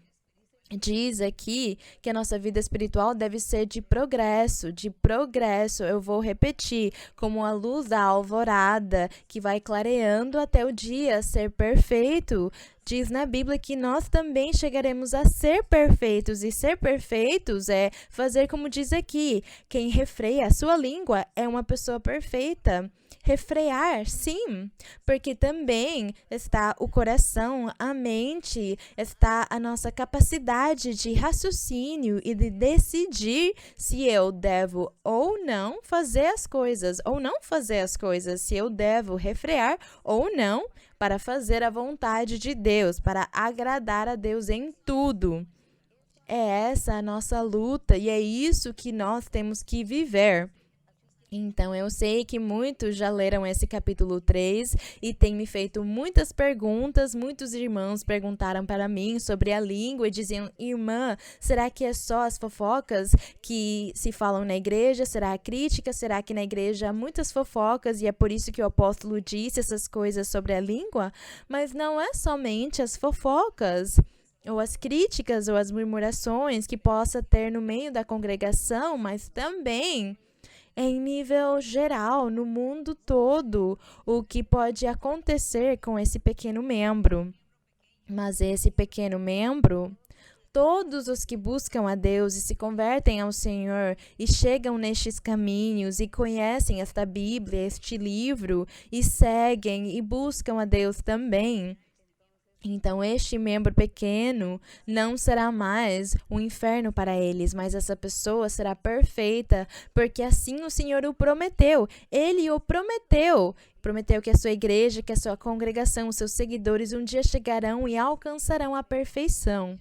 Diz aqui que a nossa vida espiritual deve ser de progresso, de progresso. Eu vou repetir, como a luz da alvorada que vai clareando até o dia ser perfeito. Diz na Bíblia que nós também chegaremos a ser perfeitos, e ser perfeitos é fazer como diz aqui: quem refreia a sua língua é uma pessoa perfeita. Refrear, sim, porque também está o coração, a mente, está a nossa capacidade de raciocínio e de decidir se eu devo ou não fazer as coisas, ou não fazer as coisas, se eu devo refrear ou não, para fazer a vontade de Deus, para agradar a Deus em tudo. É essa a nossa luta e é isso que nós temos que viver. Então, eu sei que muitos já leram esse capítulo 3 e têm me feito muitas perguntas. Muitos irmãos perguntaram para mim sobre a língua e diziam: irmã, será que é só as fofocas que se falam na igreja? Será a crítica? Será que na igreja há muitas fofocas e é por isso que o apóstolo disse essas coisas sobre a língua? Mas não é somente as fofocas, ou as críticas, ou as murmurações que possa ter no meio da congregação, mas também em nível geral, no mundo todo, o que pode acontecer com esse pequeno membro. Mas esse pequeno membro, todos os que buscam a Deus e se convertem ao Senhor e chegam nestes caminhos e conhecem esta Bíblia, este livro, e seguem e buscam a Deus também, então, este membro pequeno não será mais um inferno para eles, mas essa pessoa será perfeita, porque assim o Senhor o prometeu. Ele o prometeu. Prometeu que a sua igreja, que a sua congregação, os seus seguidores um dia chegarão e alcançarão a perfeição.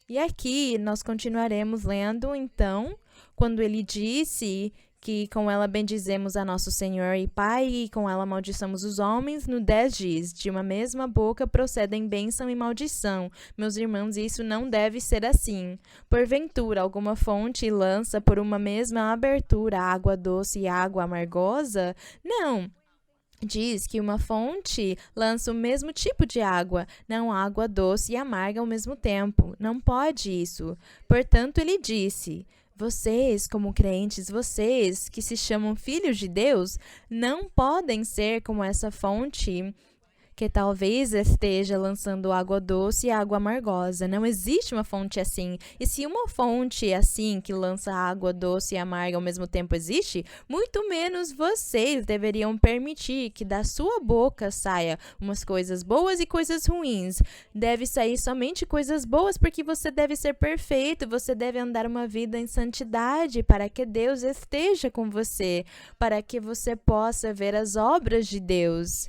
E aqui nós continuaremos lendo, então, quando ele disse que com ela bendizemos a nosso Senhor e Pai, e com ela maldiçamos os homens, no 10 diz: de uma mesma boca procedem bênção e maldição. Meus irmãos, isso não deve ser assim. Porventura, alguma fonte lança por uma mesma abertura água doce e água amargosa? Não. Diz que uma fonte lança o mesmo tipo de água, não água doce e amarga ao mesmo tempo. Não pode isso. Portanto, ele disse: vocês, como crentes, vocês que se chamam filhos de Deus, não podem ser como essa fonte que talvez esteja lançando água doce e água amargosa. Não existe uma fonte assim. E se uma fonte assim, que lança água doce e amarga ao mesmo tempo existe, muito menos vocês deveriam permitir que da sua boca saia umas coisas boas e coisas ruins. Deve sair somente coisas boas, porque você deve ser perfeito, você deve andar uma vida em santidade para que Deus esteja com você, para que você possa ver as obras de Deus.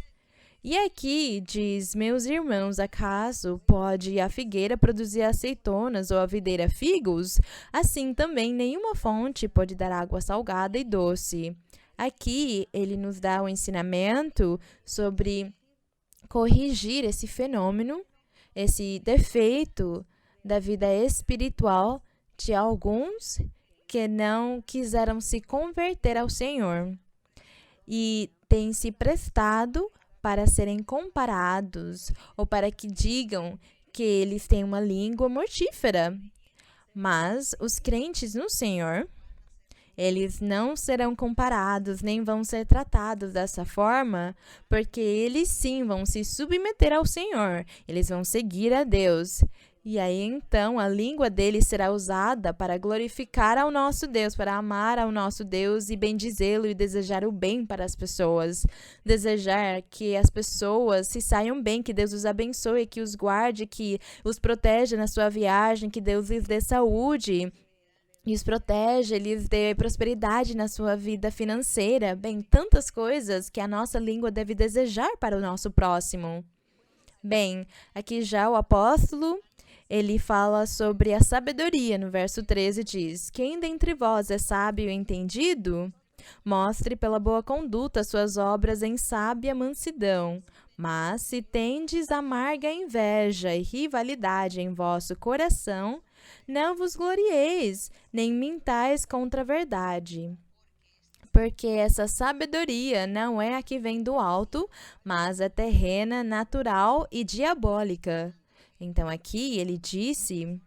E aqui diz: meus irmãos, acaso pode a figueira produzir azeitonas ou a videira figos? Assim também nenhuma fonte pode dar água salgada e doce. Aqui ele nos dá um ensinamento sobre corrigir esse fenômeno, esse defeito da vida espiritual de alguns que não quiseram se converter ao Senhor e têm se prestado para serem comparados ou para que digam que eles têm uma língua mortífera. Mas os crentes no Senhor, eles não serão comparados, nem vão ser tratados dessa forma, porque eles sim vão se submeter ao Senhor, eles vão seguir a Deus. E aí, então, a língua deles será usada para glorificar ao nosso Deus, para amar ao nosso Deus e bendizê-lo e desejar o bem para as pessoas. Desejar que as pessoas se saiam bem, que Deus os abençoe, que os guarde, que os proteja na sua viagem, que Deus lhes dê saúde. e os protege, lhes dê prosperidade na sua vida financeira. Bem, tantas coisas que a nossa língua deve desejar para o nosso próximo. Bem, aqui já o apóstolo, ele fala sobre a sabedoria. No verso 13 diz: Quem dentre vós é sábio e entendido? Mostre pela boa conduta suas obras em sábia mansidão. Mas se tendes amarga inveja e rivalidade em vosso coração, não vos glorieis, nem mintais contra a verdade. Porque essa sabedoria não é a que vem do alto, mas é terrena, natural e diabólica. Então aqui ele disse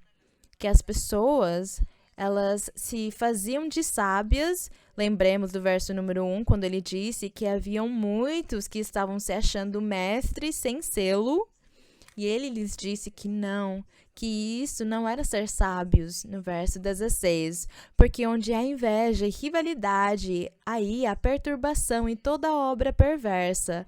que as pessoas, elas se faziam de sábias. Lembremos do verso número 1, quando ele disse que haviam muitos que estavam se achando mestres sem sê-lo. E ele lhes disse que não, que isso não era ser sábios, no verso 16. Porque onde há inveja e rivalidade, aí há perturbação e toda obra perversa.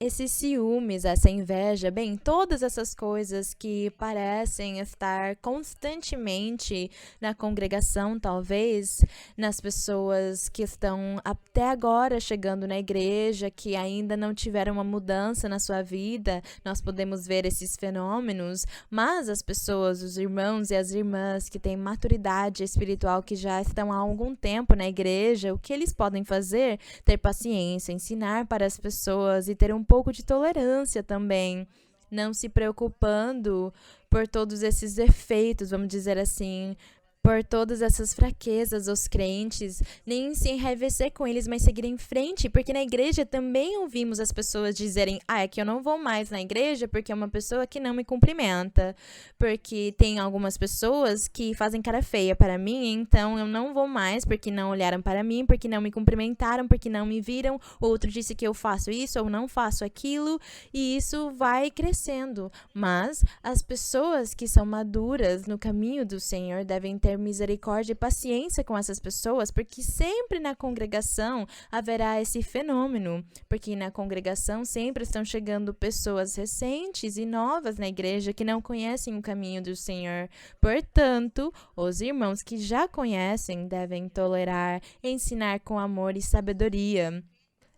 Esses ciúmes, essa inveja, bem, todas essas coisas que parecem estar constantemente na congregação, talvez, nas pessoas que estão até agora chegando na igreja, que ainda não tiveram uma mudança na sua vida, nós podemos ver esses fenômenos, mas as pessoas, os irmãos e as irmãs que têm maturidade espiritual, que já estão há algum tempo na igreja, o que eles podem fazer? Ter paciência, ensinar para as pessoas e ter um pouco de tolerância também, não se preocupando por todos esses defeitos, vamos dizer assim, por todas essas fraquezas dos crentes, nem se enraivecer com eles, mas seguir em frente, porque na igreja também ouvimos as pessoas dizerem: é que eu não vou mais na igreja porque é uma pessoa que não me cumprimenta, porque tem algumas pessoas que fazem cara feia para mim, então eu não vou mais porque não olharam para mim, porque não me cumprimentaram, porque não me viram, outro disse que eu faço isso ou não faço aquilo, e isso vai crescendo. Mas as pessoas que são maduras no caminho do Senhor devem ter misericórdia e paciência com essas pessoas, porque sempre na congregação haverá esse fenômeno, porque na congregação sempre estão chegando pessoas recentes e novas na igreja que não conhecem o caminho do Senhor. Portanto, os irmãos que já conhecem devem tolerar, ensinar com amor e sabedoria.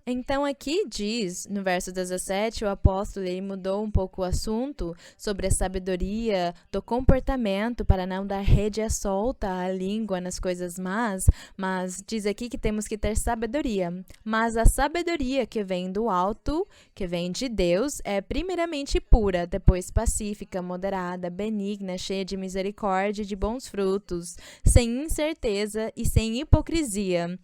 Então aqui diz, no verso 17, o apóstolo ele mudou um pouco o assunto sobre a sabedoria do comportamento para não dar rédea solta à língua nas coisas más, mas diz aqui que temos que ter sabedoria. Mas a sabedoria que vem do alto, que vem de Deus, é primeiramente pura, depois pacífica, moderada, benigna, cheia de misericórdia e de bons frutos, sem incerteza e sem hipocrisia.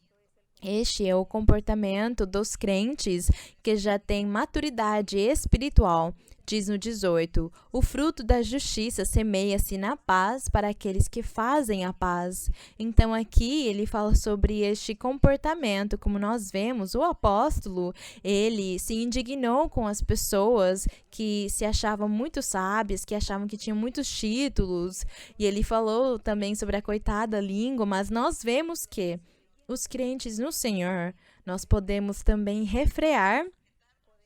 Este é o comportamento dos crentes que já têm maturidade espiritual. Diz no 18, o fruto da justiça semeia-se na paz para aqueles que fazem a paz. Então aqui ele fala sobre este comportamento. Como nós vemos, o apóstolo, ele se indignou com as pessoas que se achavam muito sábias, que achavam que tinham muitos títulos. E ele falou também sobre a coitada língua, mas nós vemos que os crentes no Senhor, nós podemos também refrear,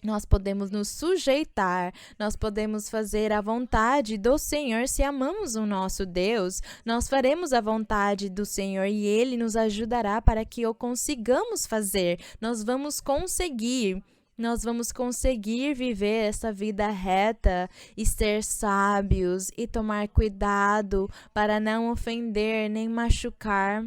nós podemos nos sujeitar, nós podemos fazer a vontade do Senhor. Se amamos o nosso Deus, nós faremos a vontade do Senhor e Ele nos ajudará para que o consigamos fazer. Nós vamos conseguir viver essa vida reta e ser sábios e tomar cuidado para não ofender, nem machucar,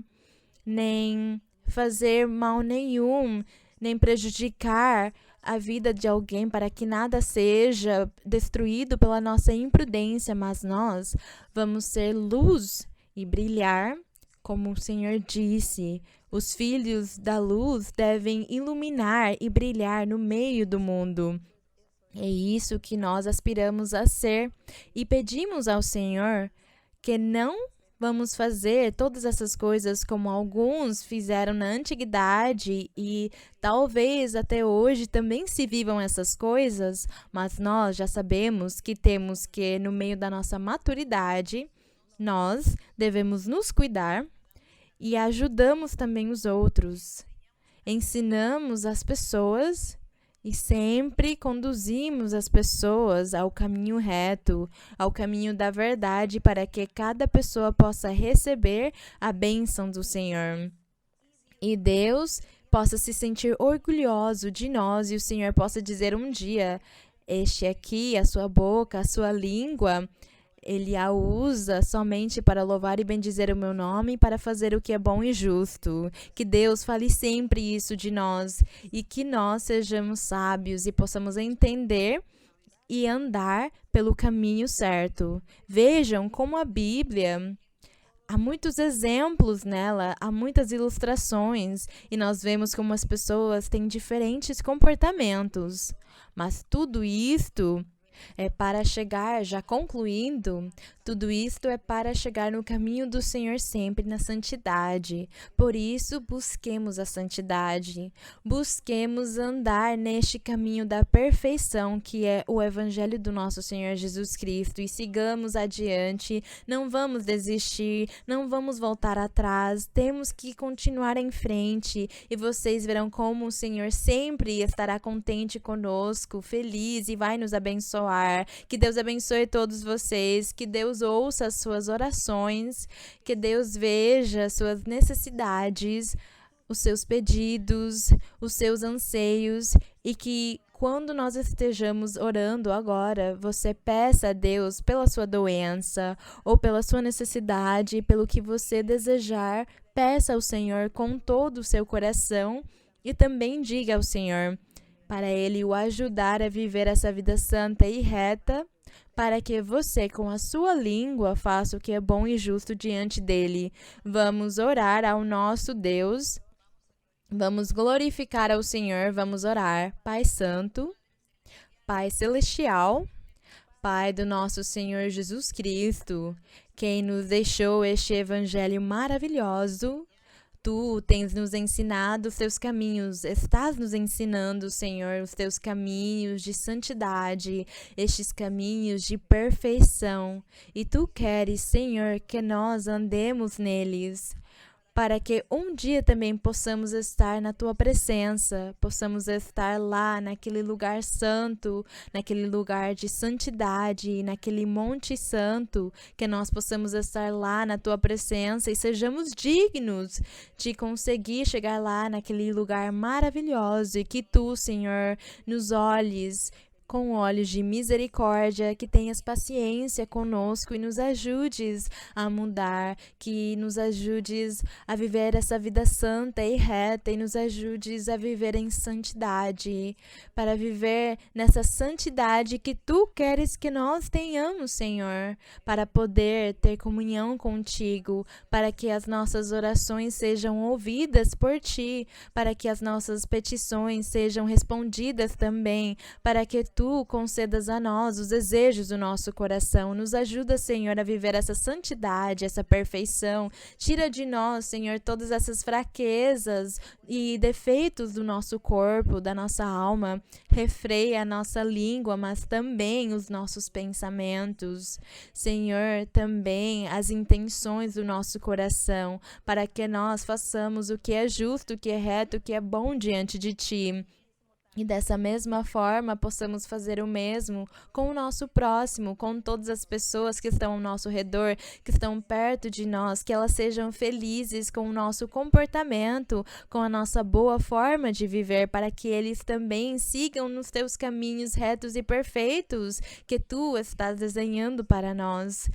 nem fazer mal nenhum, nem prejudicar a vida de alguém, para que nada seja destruído pela nossa imprudência, mas nós vamos ser luz e brilhar, como o Senhor disse. Os filhos da luz devem iluminar e brilhar no meio do mundo. É isso que nós aspiramos a ser e pedimos ao Senhor que não vamos fazer todas essas coisas como alguns fizeram na antiguidade e talvez até hoje também se vivam essas coisas, mas nós já sabemos que temos que, no meio da nossa maturidade, nós devemos nos cuidar e ajudamos também os outros. Ensinamos as pessoas E sempre conduzimos as pessoas ao caminho reto, ao caminho da verdade, para que cada pessoa possa receber a bênção do Senhor. E Deus possa se sentir orgulhoso de nós e o Senhor possa dizer um dia: este aqui, a sua boca, a sua língua, ele a usa somente para louvar e bendizer o meu nome e para fazer o que é bom e justo. Que Deus fale sempre isso de nós e que nós sejamos sábios e possamos entender e andar pelo caminho certo. Vejam como a Bíblia, há muitos exemplos nela, há muitas ilustrações e nós vemos como as pessoas têm diferentes comportamentos. Mas tudo isto é para chegar, já concluindo, tudo isto é para chegar no caminho do Senhor sempre na santidade. Por isso, busquemos a santidade. Busquemos andar neste caminho da perfeição, que é o Evangelho do nosso Senhor Jesus Cristo. E sigamos adiante, não vamos desistir, não vamos voltar atrás. Temos que continuar em frente. E vocês verão como o Senhor sempre estará contente conosco, feliz e vai nos abençoar. Que Deus abençoe todos vocês, que Deus ouça as suas orações, que Deus veja as suas necessidades, os seus pedidos, os seus anseios e que quando nós estejamos orando agora, você peça a Deus pela sua doença ou pela sua necessidade, pelo que você desejar, peça ao Senhor com todo o seu coração e também diga ao Senhor para Ele o ajudar a viver essa vida santa e reta, para que você, com a sua língua, faça o que é bom e justo diante dEle. Vamos orar ao nosso Deus, vamos glorificar ao Senhor, vamos orar. Pai Santo, Pai Celestial, Pai do nosso Senhor Jesus Cristo, quem nos deixou este Evangelho maravilhoso, Tu tens nos ensinado os teus caminhos, estás nos ensinando, Senhor, os teus caminhos de santidade, estes caminhos de perfeição. E Tu queres, Senhor, que nós andemos neles, para que um dia também possamos estar na Tua presença, possamos estar lá naquele lugar santo, naquele lugar de santidade, naquele monte santo, que nós possamos estar lá na Tua presença e sejamos dignos de conseguir chegar lá naquele lugar maravilhoso e que Tu, Senhor, nos olhes com olhos de misericórdia, que tenhas paciência conosco e nos ajudes a mudar, que nos ajudes a viver essa vida santa e reta e nos ajudes a viver em santidade, para viver nessa santidade que Tu queres que nós tenhamos, Senhor, para poder ter comunhão contigo, para que as nossas orações sejam ouvidas por Ti, para que as nossas petições sejam respondidas também, para que Tu concedas a nós os desejos do nosso coração. Nos ajuda, Senhor, a viver essa santidade, essa perfeição. Tira de nós, Senhor, todas essas fraquezas e defeitos do nosso corpo, da nossa alma. Refreia a nossa língua, mas também os nossos pensamentos. Senhor, também as intenções do nosso coração, para que nós façamos o que é justo, o que é reto, o que é bom diante de Ti. E dessa mesma forma, possamos fazer o mesmo com o nosso próximo, com todas as pessoas que estão ao nosso redor, que estão perto de nós, que elas sejam felizes com o nosso comportamento, com a nossa boa forma de viver, para que eles também sigam nos teus caminhos retos e perfeitos que tu estás desenhando para nós.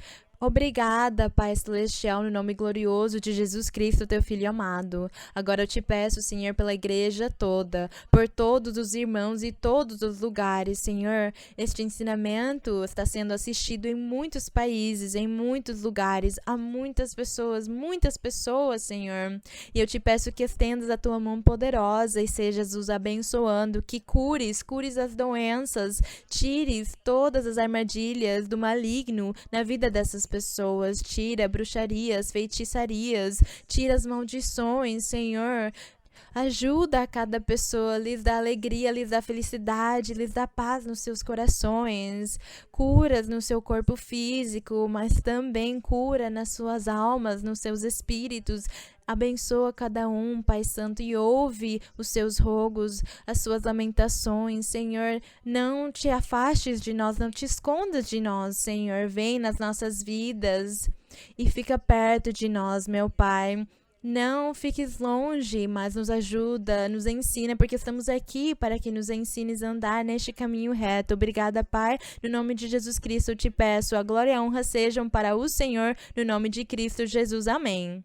Obrigada, Pai Celestial, no nome glorioso de Jesus Cristo, Teu Filho amado. Agora eu te peço, Senhor, pela igreja toda, por todos os irmãos e todos os lugares, Senhor. Este ensinamento está sendo assistido em muitos países, em muitos lugares, a muitas pessoas, Senhor. E eu te peço que estendas a Tua mão poderosa e sejas os abençoando, que cures as doenças, tires todas as armadilhas do maligno na vida dessas pessoas, tira bruxarias, feitiçarias, tira as maldições, Senhor. Ajuda a cada pessoa, lhes dá alegria, lhes dá felicidade, lhes dá paz nos seus corações, curas no seu corpo físico, mas também cura nas suas almas, nos seus espíritos. Abençoa cada um, Pai Santo, e ouve os seus rogos, as suas lamentações. Senhor, não te afastes de nós, não te escondas de nós, Senhor. Vem nas nossas vidas e fica perto de nós, meu Pai. Não fiques longe, mas nos ajuda, nos ensina, porque estamos aqui para que nos ensines a andar neste caminho reto. Obrigada, Pai. No nome de Jesus Cristo eu te peço, a glória e a honra sejam para o Senhor, no nome de Cristo Jesus. Amém.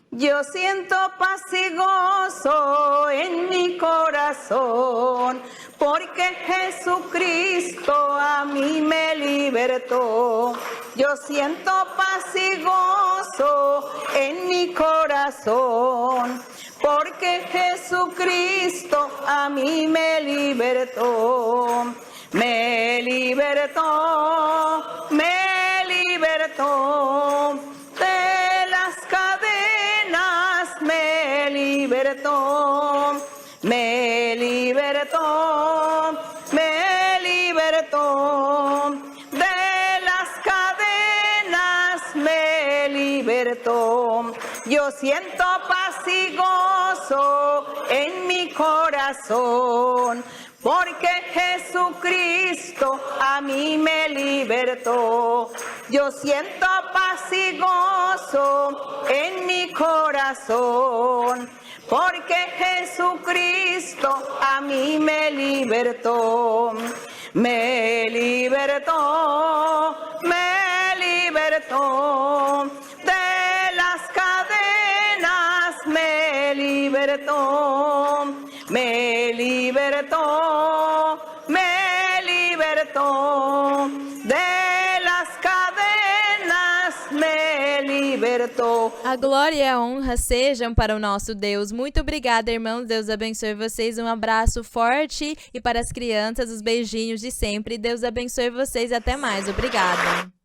Yo siento paz y gozo en mi corazón, porque Jesucristo a mí me libertó. Yo siento paz y gozo en mi corazón, porque Jesucristo a mí me libertó. Me libertó, me libertó. De las cadenas me libertó, me libertó, me libertó. De las cadenas me libertó. Yo siento paz y gozo en mi corazón, porque Jesucristo a mí me libertó. Yo siento paz y gozo en mi corazón, porque Jesucristo a mí me libertó. Me libertó, me libertó. De las cadenas me libertó. Me libertó, me libertó. De las cadenas me libertou. A glória e a honra sejam para o nosso Deus. Muito obrigada, irmãos. Deus abençoe vocês. Um abraço forte. E para as crianças, os beijinhos de sempre. Deus abençoe vocês. Até mais. Obrigada.